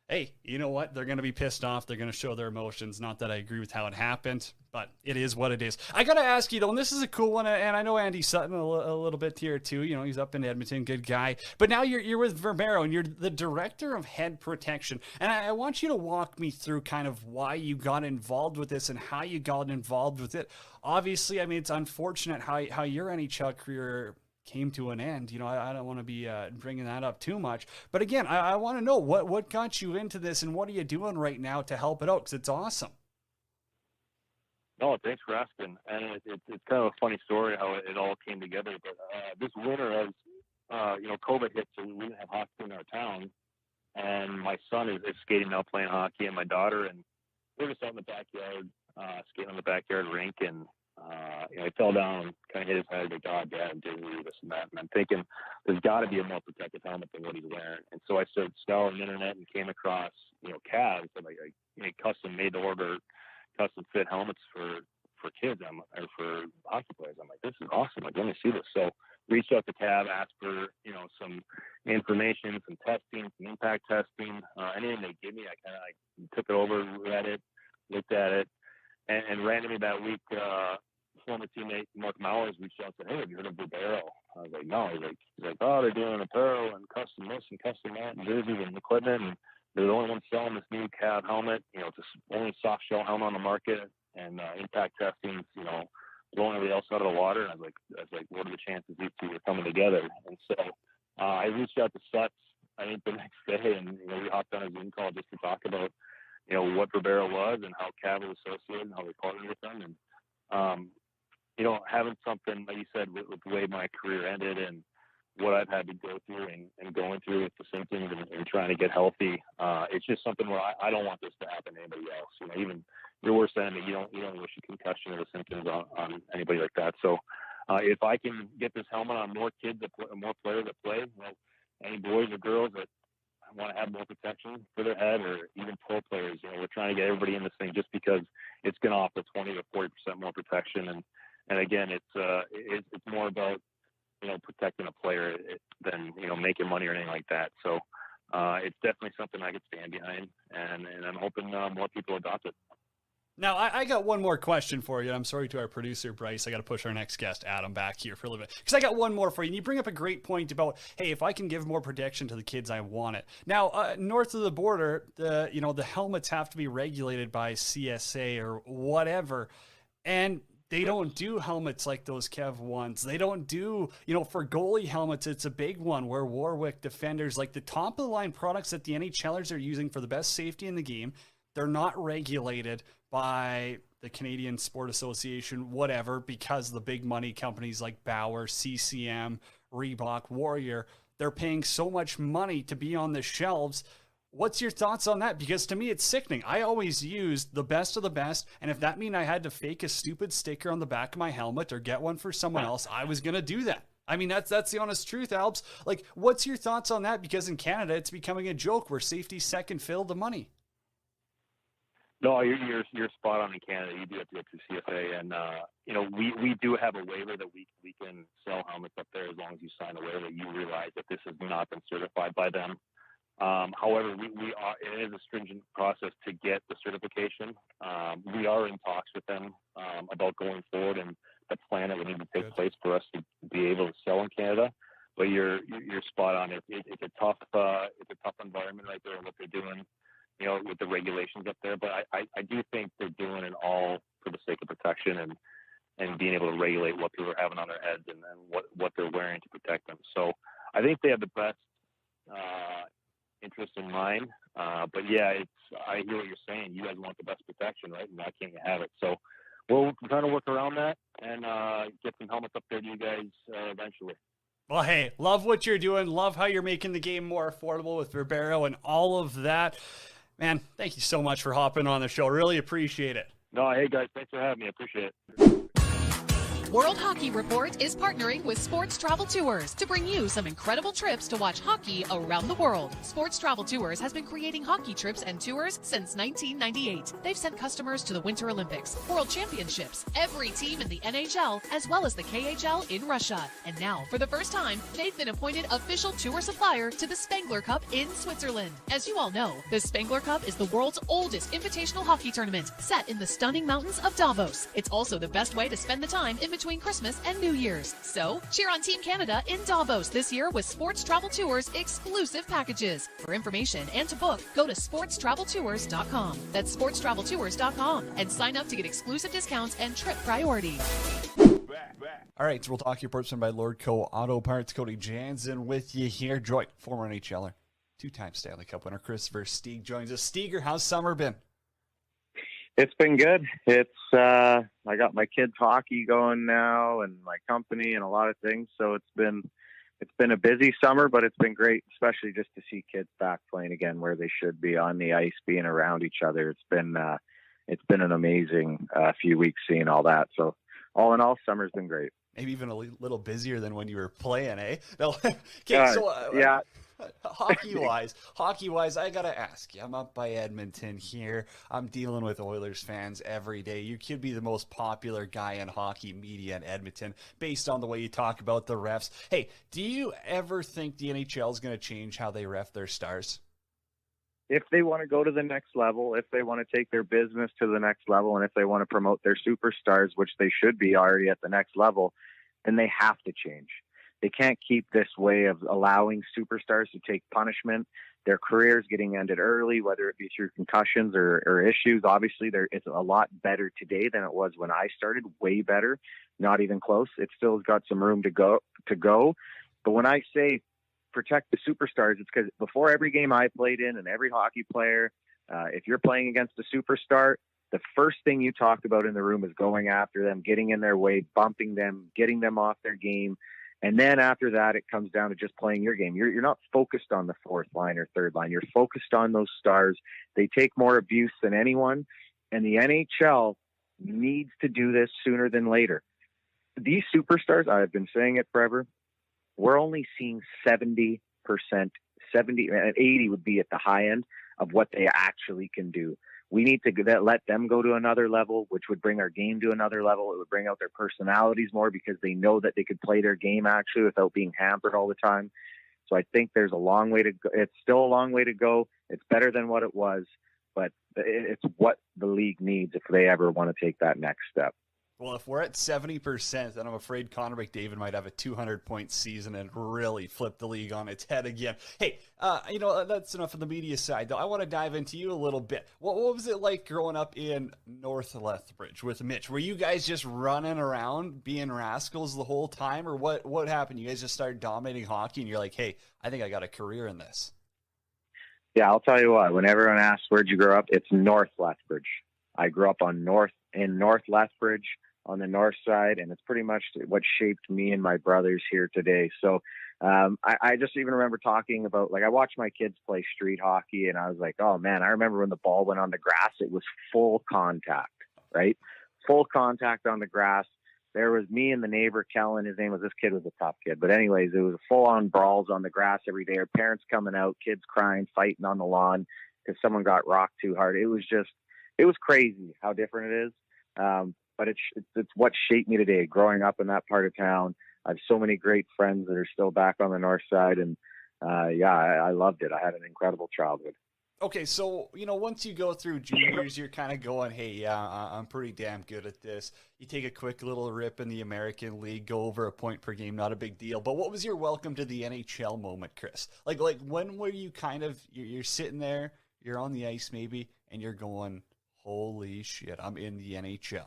hey, you know what? They're going to be pissed off. They're going to show their emotions. Not that I agree with how it happened, but it is what it is. I got to ask you, though, and this is a cool one, and I know Andy Sutton a little bit here, too. He's up in Edmonton, good guy. But now you're with Verbero, and you're the director of head protection. And I want you to walk me through kind of why you got involved with this and how you got involved with it. Obviously, I mean, it's unfortunate how your NHL career came to an end. I don't want to be bringing that up too much. But again, I want to know what got you into this and what are you doing right now to help it out? Because it's awesome. No, thanks for asking. And it's kind of a funny story how it all came together. But this winter, as COVID hit, so we didn't have hockey in our town. And my son is skating now, playing hockey, and my daughter, and we're just out in the backyard, skating on the backyard rink, and he fell down, kind of hit his head, like, God, Dad, didn't we, this and that. And I'm thinking, there's got to be a more protective helmet than what he's wearing. And so I started scouring the internet and came across, Cavs, and I custom made to order custom fit helmets for kids or for hockey players. I'm like, this is awesome. Like, let me see this. So reached out to Cav, asked for, some information, some testing, some impact testing, anything they give me. I kind of took it over, read it, looked at it, and randomly that week, former teammate Mark Mowers reached out and said, hey, have you heard of Verbero? I was like, no. He's like, oh, they're doing apparel and custom this and custom that and jerseys and equipment, and they're the only ones selling this new Cav helmet. It's the only soft shell helmet on the market, and impact testing, blowing everybody else out of the water. And I was like, what are the chances these two are coming together? And so I reached out to Suts, I think the next day, and we hopped on a Zoom call just to talk about what Verbero was and how Cav was associated and how we partnered with them. And having something, like you said, with the way my career ended and what I've had to go through and going through with the symptoms and trying to get healthy, it's just something where I don't want this to happen to anybody else. Even your worst enemy, you don't wish a concussion or the symptoms on anybody like that. So if I can get this helmet on more kids, more players that play, any boys or girls that want to have more protection for their head, or even pro players, we're trying to get everybody in this thing just because it's going to offer 20 to 40% more protection. And again, it's more about protecting a player than making money or anything like that. So it's definitely something I could stand behind, and I'm hoping more people adopt it. Now, I got one more question for you. I'm sorry to our producer, Bryce. I got to push our next guest, Adam, back here for a little bit. Because I got one more for you. And you bring up a great point about, hey, if I can give more protection to the kids, I want it. Now, north of the border, the helmets have to be regulated by CSA or whatever. And they don't do helmets like those Kev ones. They don't do, for goalie helmets, it's a big one where Warwick defenders, like the top of the line products that the NHLers are using for the best safety in the game, they're not regulated by the Canadian Sport Association, whatever, because the big money companies like Bauer, CCM, Reebok, Warrior, they're paying so much money to be on the shelves. What's your thoughts on that? Because to me, it's sickening. I always used the best of the best, and if that meant I had to fake a stupid sticker on the back of my helmet or get one for someone else, I was going to do that. I mean, that's the honest truth, Alps. Like, what's your thoughts on that? Because in Canada, it's becoming a joke where safety's second fiddle to money. No, you're spot on in Canada. You do have to go through CFA, and we do have a waiver that we can sell helmets up there as long as you sign a waiver. You realize that this has not been certified by them. However, it is a stringent process to get the certification. We are in talks with them about going forward and the plan that would need to take place for us to be able to sell in Canada. But you're spot on. It's a tough environment right there, what they're doing, with the regulations up there. But I do think they're doing it all for the sake protection and being able to regulate what people are having on their heads and what they're wearing to protect them. So I think they have the best interest in mind. But yeah, I hear what you're saying. You guys want the best protection, right? And why can't you have it? So we'll try to work around that and get some helmets up there to you guys eventually. Well, hey, love what you're doing. Love how you're making the game more affordable with Verbero and all of that. Man, thank you so much for hopping on the show. Really appreciate it. No, hey guys, thanks for having me. I appreciate it. World Hockey Report is partnering with Sports Travel Tours to bring you some incredible trips to watch hockey around the world. Sports Travel Tours has been creating hockey trips and tours since 1998. They've sent customers to the Winter Olympics, World Championships, every team in the NHL, as well as the KHL in Russia. And now, for the first time, they've been appointed official tour supplier to the Spengler Cup in Switzerland. As you all know, the Spengler Cup is the world's oldest invitational hockey tournament, set in the stunning mountains of Davos. It's also the best way to spend the time in between Christmas and New Year's. So, cheer on Team Canada in Davos this year with Sports Travel Tours exclusive packages. For information and to book, go to sportstraveltours.com. That's sportstraveltours.com and sign up to get exclusive discounts and trip priority. All right, so we'll talk reports by Lordco Auto Parts. Cody Jansen with you here. Joy, former NHLer, two-time Stanley Cup winner Christopher Stieg joins us. Steger, how's summer been? It's been good. I got my kids hockey going now and my company and a lot of things. So it's been a busy summer, but it's been great, especially just to see kids back playing again where they should be on the ice, being around each other. It's been an amazing few weeks seeing all that. So all in all, summer's been great. Maybe even a little busier than when you were playing, eh? No. Okay, yeah. Hockey-wise, I gotta ask you. I'm up by Edmonton here. I'm dealing with Oilers fans every day. You could be the most popular guy in hockey media in Edmonton based on the way you talk about the refs. Hey, do you ever think the NHL is going to change how they ref their stars? If they want to go to the next level, if they want to take their business to the next level, and if they want to promote their superstars, which they should be already at the next level, then they have to change. They can't keep this way of allowing superstars to take punishment, their careers getting ended early, whether it be through concussions or issues. Obviously, it's a lot better today than it was when I started, way better, not even close. It still has got some room to go. But when I say protect the superstars, it's because before every game I played in and every hockey player, if you're playing against a superstar, the first thing you talked about in the room is going after them, getting in their way, bumping them, getting them off their game. And then after that, it comes down to just playing your game. You're not focused on the fourth line or third line. You're focused on those stars. They take more abuse than anyone. And the NHL needs to do this sooner than later. These superstars, I've been saying it forever, we're only seeing 70%, 70 and 80 would be at the high end of what they actually can do. We need to let them go to another level, which would bring our game to another level. It would bring out their personalities more because they know that they could play their game actually without being hampered all the time. So I think there's a long way to go. It's still a long way to go. It's better than what it was, but it's what the league needs if they ever want to take that next step. Well, if we're at 70%, then I'm afraid Connor McDavid might have a 200-point season and really flip the league on its head again. Hey, that's enough of the media side, though. I want to dive into you a little bit. What was it like growing up in North Lethbridge with Mitch? Were you guys just running around being rascals the whole time, or what happened? You guys just started dominating hockey, and you're like, hey, I think I got a career in this. Yeah, I'll tell you what. When everyone asks where'd you grow up, it's North Lethbridge. I grew up in North Lethbridge, on the north side, and it's pretty much what shaped me and my brothers here today. So I just even remember talking about, like, I watched my kids play street hockey, and I was like, oh man, I remember when the ball went on the grass, it was full contact, right? Full contact on the grass. There was me and the neighbor, Kellen, this kid was a tough kid, but anyways, it was full on brawls on the grass every day. Our parents coming out, kids crying, fighting on the lawn because someone got rocked too hard. It was crazy how different it is. But it's what shaped me today, growing up in that part of town. I have so many great friends that are still back on the north side. And I loved it. I had an incredible childhood. Okay, so, once you go through juniors, you're kind of going, hey, yeah, I'm pretty damn good at this. You take a quick little rip in the American League, go over a point per game, not a big deal. But what was your welcome to the NHL moment, Chris? Like when were you you're sitting there, you're on the ice maybe, and you're going, holy shit, I'm in the NHL?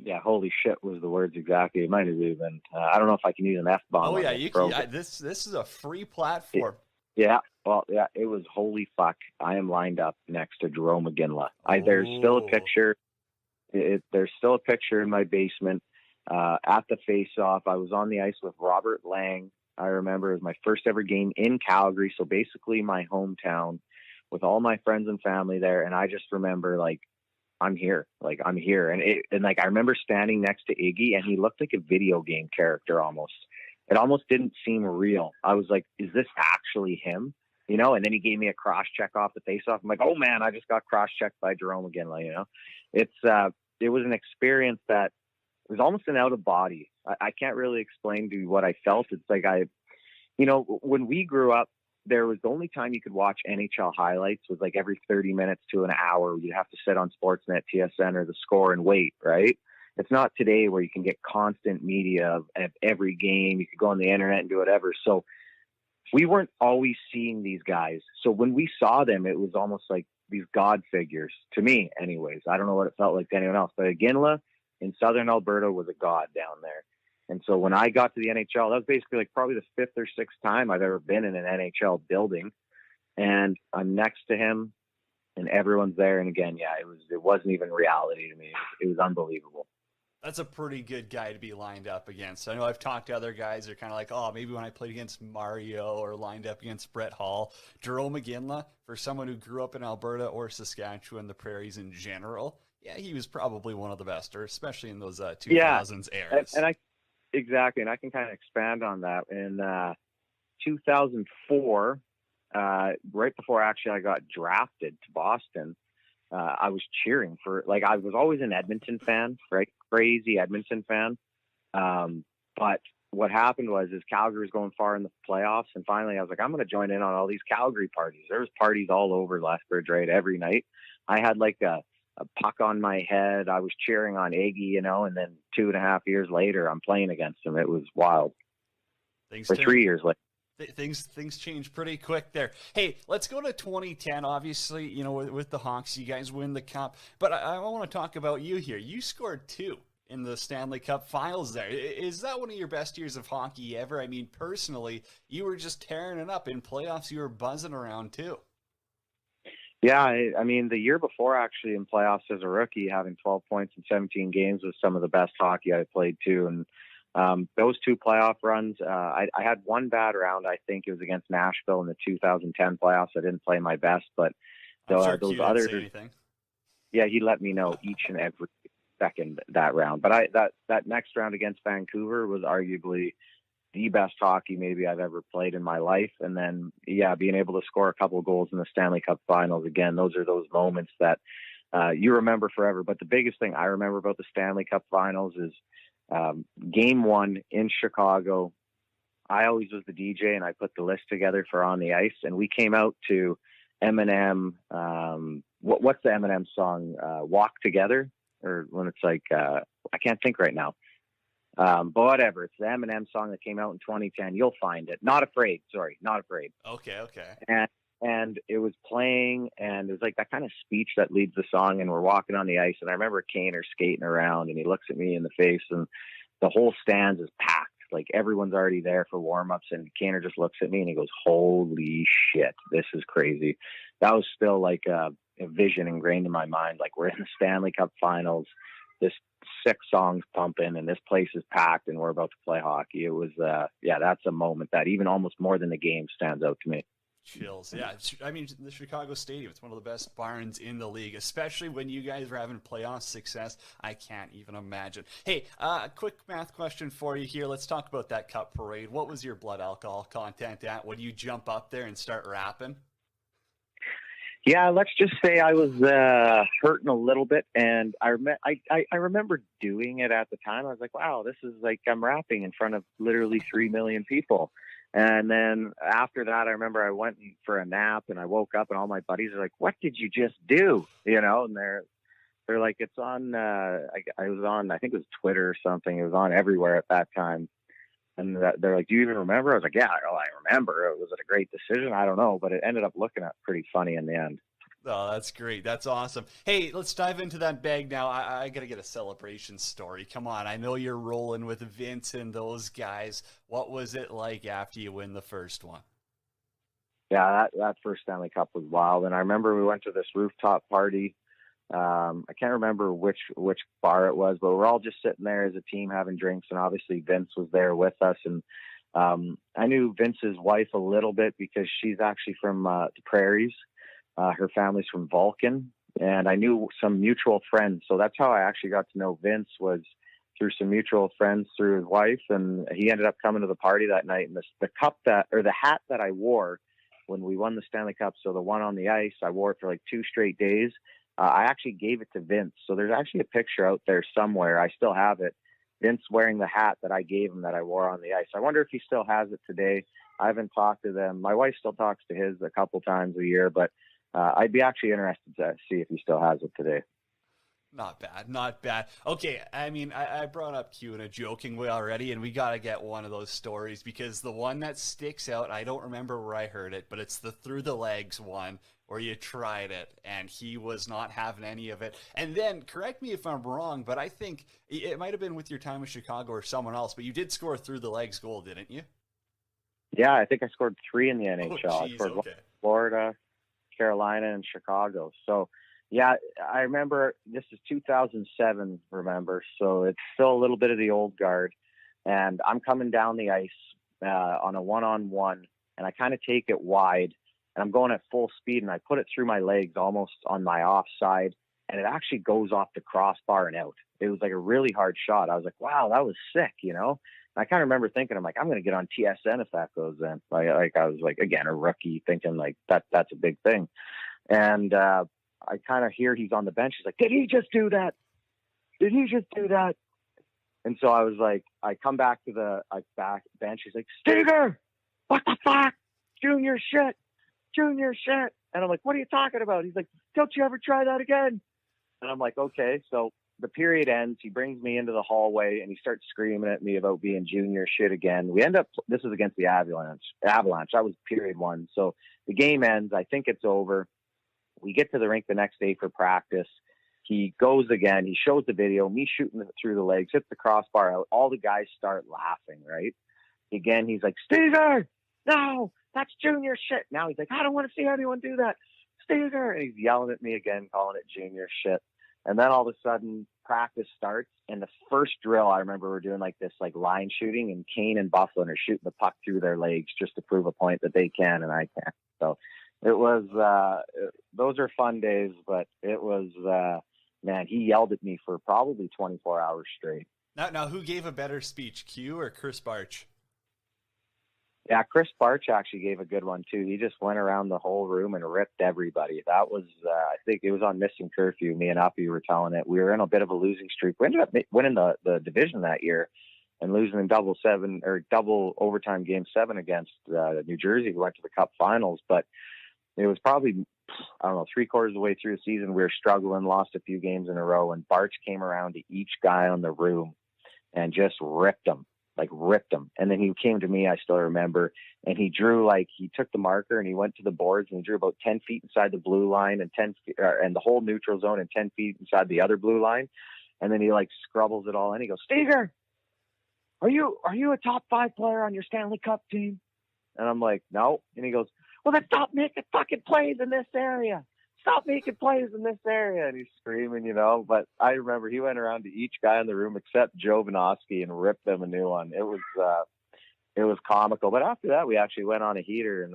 Yeah, holy shit was the words exactly. It might have been. I don't know if I can use an F bomb. Oh on yeah, this you program. can. This is a free platform. Yeah, well, yeah, it was holy fuck. I am lined up next to Jerome McGinley. There's still a Oh. picture. There's still a picture in my basement at the face-off. I was on the ice with Robert Lang. I remember it was my first ever game in Calgary, so basically my hometown, with all my friends and family there. And I just remember, like, I'm here. And like, I remember standing next to Iggy, and he looked like a video game character almost. It almost didn't seem real. I was like, is this actually him? You know, and then he gave me a cross check off the face off. I'm like, oh man, I just got cross checked by Jerome McGinley. You know, it was an experience that was almost an out of body. I can't really explain to you what I felt. It's like when we grew up, there was the only time you could watch NHL highlights was like every 30 minutes to an hour. You'd have to sit on Sportsnet, TSN, or The Score and wait, right? It's not today where you can get constant media of every game. You could go on the internet and do whatever. So we weren't always seeing these guys. So when we saw them, it was almost like these God figures to me anyways. I don't know what it felt like to anyone else, but Iginla in Southern Alberta was a God down there. And so when I got to the NHL, that was basically like probably the fifth or sixth time I've ever been in an NHL building, and I'm next to him and everyone's there. And again, yeah, it wasn't even reality to me. It was unbelievable. That's a pretty good guy to be lined up against. I know I've talked to other guys who are kind of like, oh, maybe when I played against Mario or lined up against Brett Hall. Jerome McGinley, for someone who grew up in Alberta or Saskatchewan, the prairies in general, yeah, he was probably one of the best, or especially in those 2000s eras. Exactly, and I can kind of expand on that. In 2004, right before actually I got drafted to Boston, I was cheering for, like, I was always an Edmonton fan, right? Crazy Edmonton fan. But what happened was Calgary was going far in the playoffs, and finally I was like, I'm going to join in on all these Calgary parties. There was parties all over Lethbridge, right? Every night. I had like a puck on my head. I was cheering on Iggy, you know, and then 2.5 years later, I'm playing against him. It was wild. Or 3 years later. Things change pretty quick there. Hey, let's go to 2010. Obviously, you know, with the Hawks, you guys win the cup. But I want to talk about you here. You scored 2 in the Stanley Cup Finals there. Is that one of your best years of hockey ever? I mean, personally, you were just tearing it up. In playoffs, you were buzzing around too. Yeah, I mean, the year before, actually, in playoffs as a rookie, having 12 points in 17 games was some of the best hockey I played too. And those 2 playoff runs, I had one bad round. I think it was against Nashville in the 2010 playoffs. I didn't play my best, but those others. Yeah, he let me know each and every second that round. But that next round against Vancouver was arguably the best hockey maybe I've ever played in my life. And then, yeah, being able to score a couple of goals in the Stanley Cup Finals, again, those are those moments that you remember forever. But the biggest thing I remember about the Stanley Cup Finals is Game 1 in Chicago. I always was the DJ, and I put the list together for On the Ice, and we came out to Eminem. What's the Eminem song? Walk Together, or when it's like I can't think right now. But whatever, it's the Eminem song that came out in 2010. You'll find it. Not Afraid. Okay. And it was playing, and it was like that kind of speech that leads the song, and we're walking on the ice, and I remember Kaner skating around, and he looks at me in the face, and the whole stands is packed. Like, everyone's already there for warm-ups, and Kaner just looks at me, and he goes, holy shit, this is crazy. That was still like a vision ingrained in my mind. Like, we're in the Stanley Cup Finals, this 6 songs pumping, and this place is packed, and we're about to play hockey. It was, that's a moment that even almost more than the game stands out to me. Chills. Yeah. I mean, the Chicago Stadium, it's one of the best barns in the league, especially when you guys are having playoff success. I can't even imagine. Hey, quick math question for you here. Let's talk about that cup parade. What was your blood alcohol content at? Would you jump up there and start rapping? Yeah, let's just say I was hurting a little bit, and I remember doing it at the time. I was like, wow, this is like I'm rapping in front of literally 3 million people. And then after that, I remember I went for a nap, and I woke up, and all my buddies are like, what did you just do? You know, and they're like, it's on, I was on, I think it was Twitter or something. It was on everywhere at that time. And they're like, do you even remember? I was like, yeah, I remember. Was it a great decision? I don't know, but it ended up looking pretty funny in the end. Oh, that's great. That's awesome. Hey, let's dive into that bag now. I got to get a celebration story. Come on. I know you're rolling with Vince and those guys. What was it like after you win the first one? Yeah, that first Stanley Cup was wild. And I remember we went to this rooftop party. I can't remember which bar it was, but we're all just sitting there as a team having drinks. And obviously Vince was there with us. And I knew Vince's wife a little bit because she's actually from the Prairies. Her family's from Vulcan, and I knew some mutual friends. So that's how I actually got to know Vince, was through some mutual friends through his wife. And he ended up coming to the party that night. And the hat that I wore when we won the Stanley Cup, so the one on the ice, I wore it for like 2 straight days. I actually gave it to Vince. So there's actually a picture out there somewhere. I still have it. Vince wearing the hat that I gave him that I wore on the ice. I wonder if he still has it today. I haven't talked to them. My wife still talks to his a couple times a year, but I'd be actually interested to see if he still has it today. Not bad, not bad. Okay, I mean, I brought up Q in a joking way already, and we got to get one of those stories, because the one that sticks out, I don't remember where I heard it, but it's the through the legs one where you tried it, and he was not having any of it. And then, correct me if I'm wrong, but I think it might have been with your time in Chicago or someone else, but you did score a through the legs goal, didn't you? Yeah, I think I scored 3 in the NHL. Oh, I scored okay. Florida, Carolina, and Chicago. So, yeah, I remember this is 2007, remember? So it's still a little bit of the old guard. And I'm coming down the ice on a one-on-one, and I kind of take it wide, and I'm going at full speed, and I put it through my legs almost on my offside, and it actually goes off the crossbar and out. It was like a really hard shot. I was like, wow, that was sick, you know? And I kind of remember thinking, I'm like, I'm going to get on TSN if that goes in. Like I was like, again, a rookie thinking like that's a big thing. And I kind of hear he's on the bench. He's like, did he just do that? Did he just do that? And so I was like, I come back to the back bench. He's like, Steger, what the fuck? Junior shit. And I'm like, what are you talking about? He's like, don't you ever try that again? And I'm like, okay. So the period ends. He brings me into the hallway and he starts screaming at me about being junior shit again. We end up, this was against the Avalanche. That was period 1. So the game ends. I think it's over. We get to the rink the next day for practice. He goes again. He shows the video, me shooting it through the legs, hits the crossbar out. All the guys start laughing, right? Again, he's like, Steger, no, that's junior shit. Now he's like, I don't want to see anyone do that. Steger. And he's yelling at me again, calling it junior shit. And then all of a sudden practice starts, and the first drill, I remember we're doing like this like line shooting, and Kane and Bufflin are shooting the puck through their legs just to prove a point that they can and I can't. So it was, those are fun days, but it was, man, he yelled at me for probably 24 hours straight. Now, who gave a better speech, Q or Chris Barch? Yeah, Chris Barch actually gave a good one too. He just went around the whole room and ripped everybody. That was, I think it was on Missing Curfew. Me and Uppy were telling it. We were in a bit of a losing streak. We ended up winning the division that year and losing in double overtime game 7 against New Jersey. We went to the Cup Finals, but it was probably, I don't know, 3/4 of the way through the season. We were struggling, lost a few games in a row, and Barch came around to each guy on the room and just ripped them. And then he came to me, I still remember, and he drew, like, he took the marker and he went to the boards and he drew about 10 feet inside the blue line and and the whole neutral zone and 10 feet inside the other blue line. And then he like scrubbles it all in. He goes, Steger, are you a top 5 player on your Stanley Cup team? And I'm like, no. And he goes, well, then stop making fucking plays in this area. And he's screaming, you know. But I remember he went around to each guy in the room except Joe Vinosky and ripped them a new one. It was comical. But after that, we actually went on a heater, and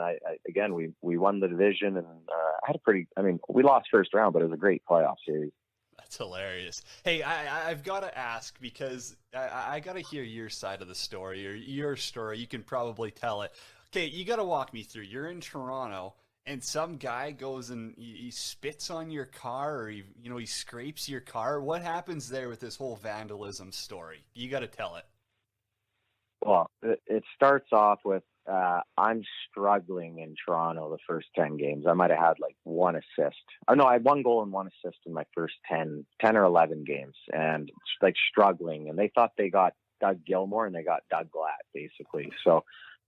we won the division, and we lost first round, but it was a great playoff series. That's hilarious. Hey, I've got to ask, because I got to hear your side of the story, or your story. You can probably tell it. Okay, you got to walk me through. You're in Toronto, and some guy goes and he spits on your car, or he scrapes your car. What happens there with this whole vandalism story? You got to tell it. Well, it starts off with I'm struggling in Toronto the first 10 games. I might have had like 1 assist. Oh, no, I had 1 goal and 1 assist in my first 10 or 11 games, and like struggling. And they thought they got Doug Gilmour, and they got Doug Glatt, basically. So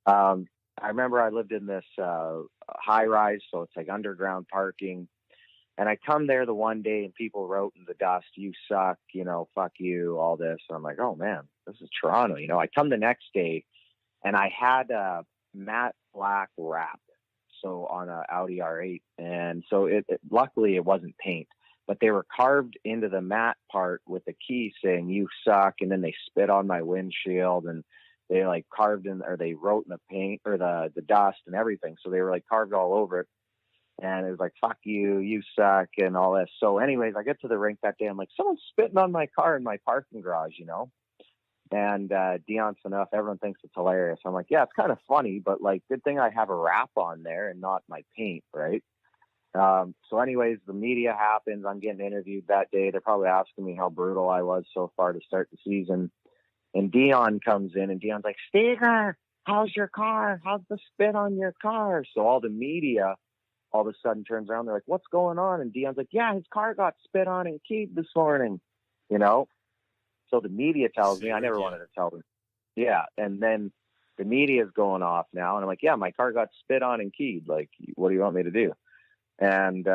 I remember I lived in this high rise, so it's like underground parking. And I come there the one day and people wrote in the dust, "You suck, fuck you," all this. And I'm like, oh man, this is Toronto. I come the next day and I had a matte black wrap. So on a Audi R8. And so luckily it wasn't paint, but they were carved into the matte part with the key saying "You suck." And then they spit on my windshield and they like carved in, or they wrote in the paint or the dust and everything. So they were like carved all over it. And it was like, "Fuck you, you suck," and all this. So anyways, I get to the rink that day. I'm like, someone's spitting on my car in my parking garage, And Dion Phaneuf, everyone thinks it's hilarious. I'm like, yeah, it's kind of funny, but like, good thing I have a wrap on there and not my paint, right? So anyways, the media happens. I'm getting interviewed that day. They're probably asking me how brutal I was so far to start the season. And Dion comes in and Dion's like, "Steger, how's your car? How's the spit on your car?" So all the media all of a sudden turns around. They're like, "What's going on?" And Dion's like, "Yeah, his car got spit on and keyed this morning," So the media tells me, I never wanted to tell them. Yeah. And then the media is going off now. And I'm like, "Yeah, my car got spit on and keyed. Like, what do you want me to do?" And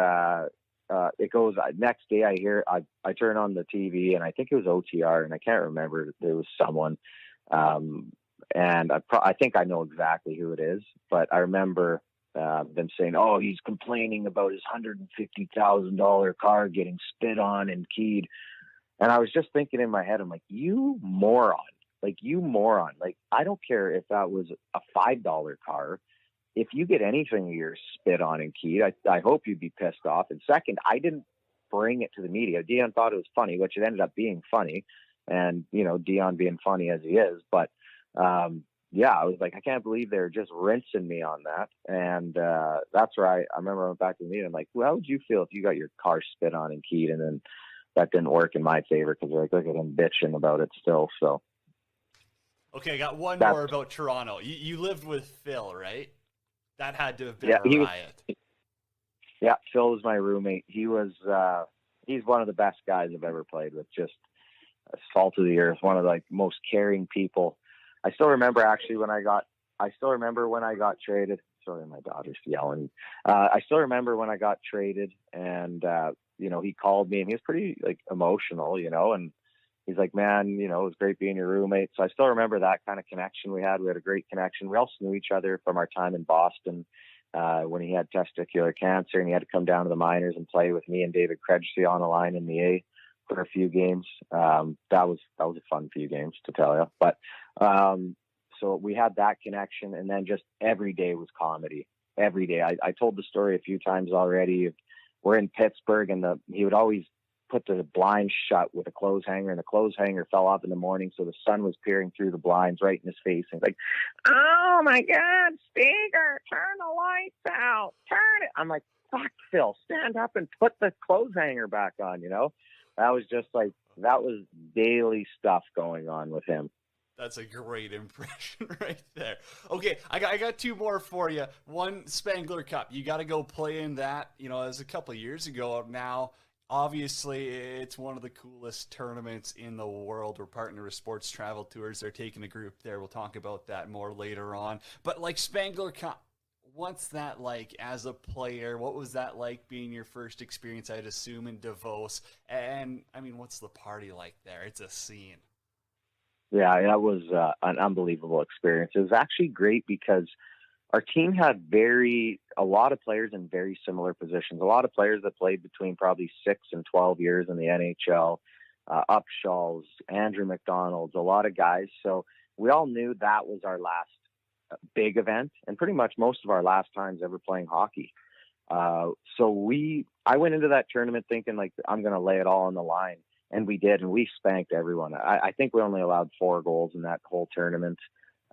it goes, next day I turn on the TV and I think it was OTR and I can't remember. There was someone. And I think I know exactly who it is, but I remember them saying, "Oh, he's complaining about his $150,000 car getting spit on and keyed." And I was just thinking in my head, I'm like, you moron. Like, I don't care if that was a $5 car. If you get anything of yours spit on and keyed, I hope you'd be pissed off. And second, I didn't bring it to the media. Dion thought it was funny, which it ended up being funny. And, Dion being funny as he is. But, yeah, I was like, I can't believe they're just rinsing me on that. And that's where I remember I went back to the meeting. I'm like, well, how would you feel if you got your car spit on and keyed and then that didn't work in my favor? Because they're like, look at him bitching about it still. So, okay, I got one more about Toronto. You lived with Phil, right? That had to have been a riot. Yeah, Phil was my roommate. He was he's one of the best guys I've ever played with. Just salt of the earth, one of the most caring people. I still remember when I got traded. Sorry, my daughter's yelling. I still remember when I got traded, and he called me and he was pretty emotional, and he's like, "Man, it was great being your roommate." So I still remember that kind of connection we had. We had a great connection. We also knew each other from our time in Boston when he had testicular cancer and he had to come down to the minors and play with me and David Krejci on the line in the A for a few games. That was a fun few games, to tell you. But so we had that connection, and then just every day was comedy. Every day. I told the story a few times already. We're in Pittsburgh, and he would always put the blinds shut with a clothes hanger, and the clothes hanger fell off in the morning, so the sun was peering through the blinds right in his face. And he's like, "Oh my God, Steger, turn the lights out, turn it." I'm like, "Fuck, Phil, stand up and put the clothes hanger back on." That was just that was daily stuff going on with him. That's a great impression right there. Okay, I got two more for you. One, Spangler Cup. You got to go play in that. As a couple of years ago now. Obviously, it's one of the coolest tournaments in the world. We're partnered with Sports Travel Tours. They're taking a group there. We'll talk about that more later on. But Spangler Cup, what's that like as a player? What was that like being your first experience, I'd assume, in Davos? And, what's the party like there? It's a scene. Yeah, that was an unbelievable experience. It was actually great because our team had a lot of players in very similar positions. A lot of players that played between probably 6 and 12 years in the NHL, Upshaws, Andrew McDonald's, a lot of guys. So we all knew that was our last big event and pretty much most of our last times ever playing hockey. So I went into that tournament thinking I'm going to lay it all on the line. And we did, and we spanked everyone. I think we only allowed 4 goals in that whole tournament.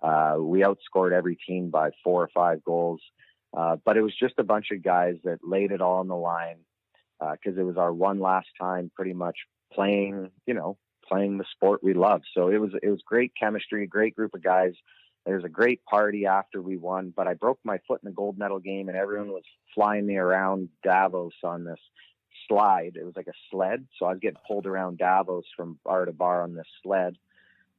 We outscored every team by 4 or 5 goals. But it was just a bunch of guys that laid it all on the line because it was our one last time pretty much playing the sport we love. So it was great chemistry, a great group of guys. There was a great party after we won, but I broke my foot in the gold medal game and everyone was flying me around Davos on this slide. It was like a sled. So I was getting pulled around Davos from bar to bar on this sled.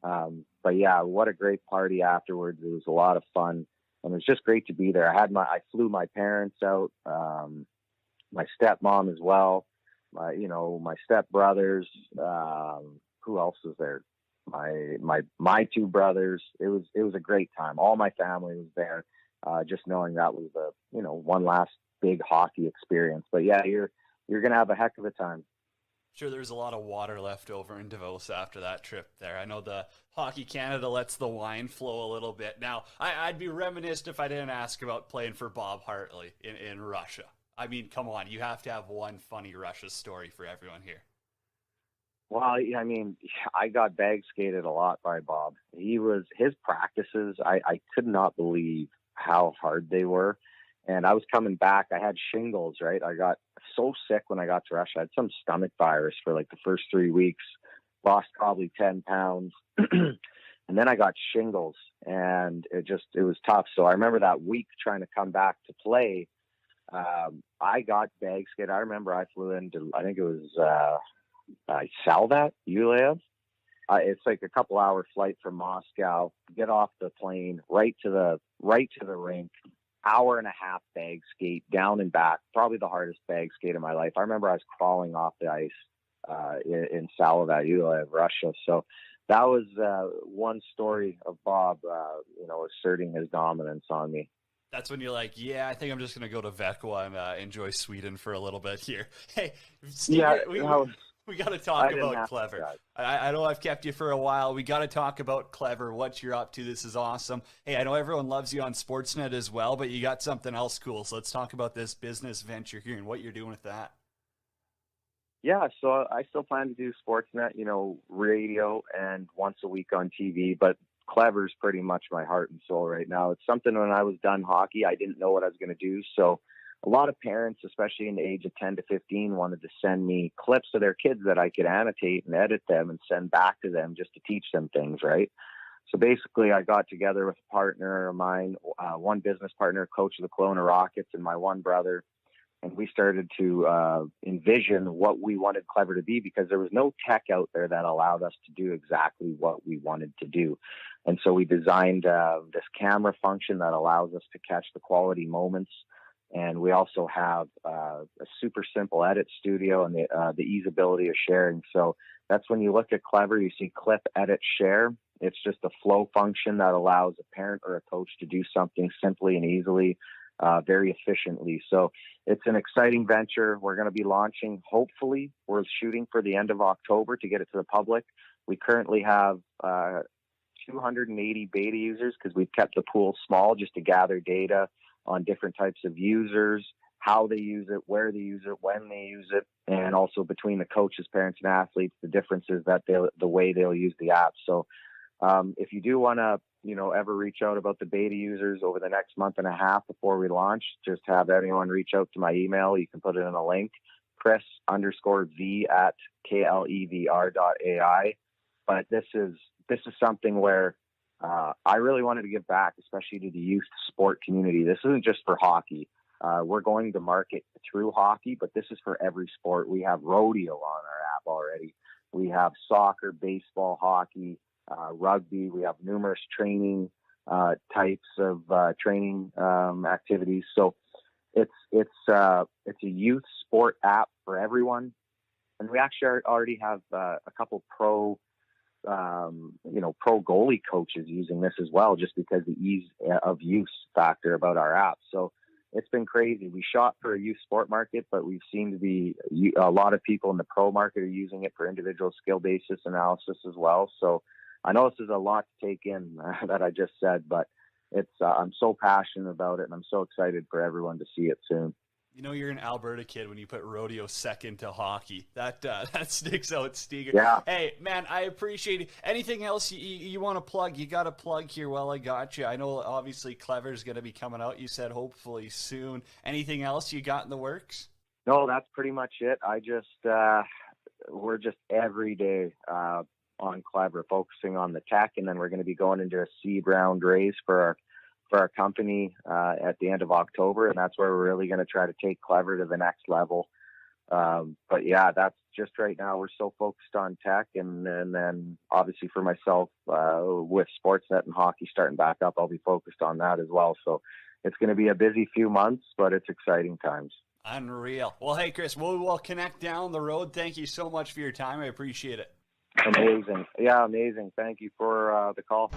But yeah, what a great party afterwards. It was a lot of fun and it was just great to be there. I flew my parents out. my stepmom as well, my stepbrothers. Who else was there? My two brothers. It was a great time. All my family was there. Just knowing that was one last big hockey experience. But yeah, you're gonna have a heck of a time. Sure, there's a lot of water left over in Davos after that trip there. I know the Hockey Canada lets the wine flow a little bit. Now, I'd be remiss if I didn't ask about playing for Bob Hartley in Russia. I mean, come on, you have to have one funny Russia story for everyone here. Well, I mean, I got bag skated a lot by Bob. His practices, I could not believe how hard they were. And I was coming back. I had shingles, right? I got so sick when I got to Russia. I had some stomach virus for like the first 3 weeks, lost probably 10 pounds. And then I got shingles, and it was tough. So I remember that week trying to come back to play. I got bag skated. I remember I flew into, I think it was Salvat, Yulev. It's like a couple hour flight from Moscow. Get off the plane, right to the rink. Hour and a half bag skate down and back. Probably the hardest bag skate of my life. I remember I was crawling off the ice in Salavat, Yulev, Russia. So that was one story of Bob, asserting his dominance on me. That's when you're like, yeah, I think I'm just going to go to Vekwa and enjoy Sweden for a little bit here. Hey, Steve, we got to talk about Clever. I know I've kept you for a while. We got to talk about Clever, what you're up to. This is awesome. Hey, I know everyone loves you on Sportsnet as well, but you got something else cool. So let's talk about this business venture here and what you're doing with that. Yeah, so I still plan to do Sportsnet, radio and once a week on TV, but Clever's pretty much my heart and soul right now. It's something when I was done hockey, I didn't know what I was going to do. So a lot of parents, especially in the age of 10 to 15, wanted to send me clips of their kids that I could annotate and edit them and send back to them just to teach them things, right? So basically, I got together with a partner of mine, one business partner, coach of the Kelowna Rockets, and my one brother, and we started to envision what we wanted Clever to be, because there was no tech out there that allowed us to do exactly what we wanted to do. And so we designed this camera function that allows us to catch the quality moments. And we also have a super simple edit studio and the easeability of sharing. So that's when you look at Clever, you see clip, edit, share. It's just a flow function that allows a parent or a coach to do something simply and easily, very efficiently. So it's an exciting venture. We're going to be launching, hopefully, we're shooting for the end of October to get it to the public. We currently have 280 beta users because we've kept the pool small just to gather data on different types of users, how they use it, where they use it, when they use it, and also between the coaches, parents, and athletes, the differences that the way they'll use the app. So if you do want to, ever reach out about the beta users over the next month and a half before we launch, just have anyone reach out to my email. You can put it in a link, Chris_V@klevr.ai. But this is something where I really wanted to give back, especially to the youth sport community. This isn't just for hockey. We're going to market through hockey, but this is for every sport. We have rodeo on our app already. We have soccer, baseball, hockey, rugby. We have numerous training types of training activities. So it's a youth sport app for everyone. And we actually already have a couple pro goalie coaches using this as well, just because the ease of use factor about our app. So it's been crazy. We shot for a youth sport market, but we've seen to be a lot of people in the pro market are using it for individual skill basis analysis as well. So I know this is a lot to take in that I just said, but it's I'm so passionate about it, and I'm so excited for everyone to see it soon. You're an Alberta kid when you put rodeo second to hockey. That sticks out, Steger. Yeah. Hey, man, I appreciate it. Anything else you want to plug? You got to plug here while I got you. I know, obviously, Clever's going to be coming out. You said hopefully soon. Anything else you got in the works? No, that's pretty much it. We're just every day on Clever, focusing on the tech, and then we're going to be going into a seed round raise for our company at the end of October, and that's where we're really going to try to take Clever to the next level. But yeah, that's just right now. We're so focused on tech, and then obviously for myself with Sportsnet and hockey starting back up, I'll be focused on that as well. So it's going to be a busy few months, but it's exciting times. Unreal. Well, hey, Chris, we'll connect down the road. Thank you so much for your time. I appreciate it. Amazing. Yeah, amazing. Thank you for the call.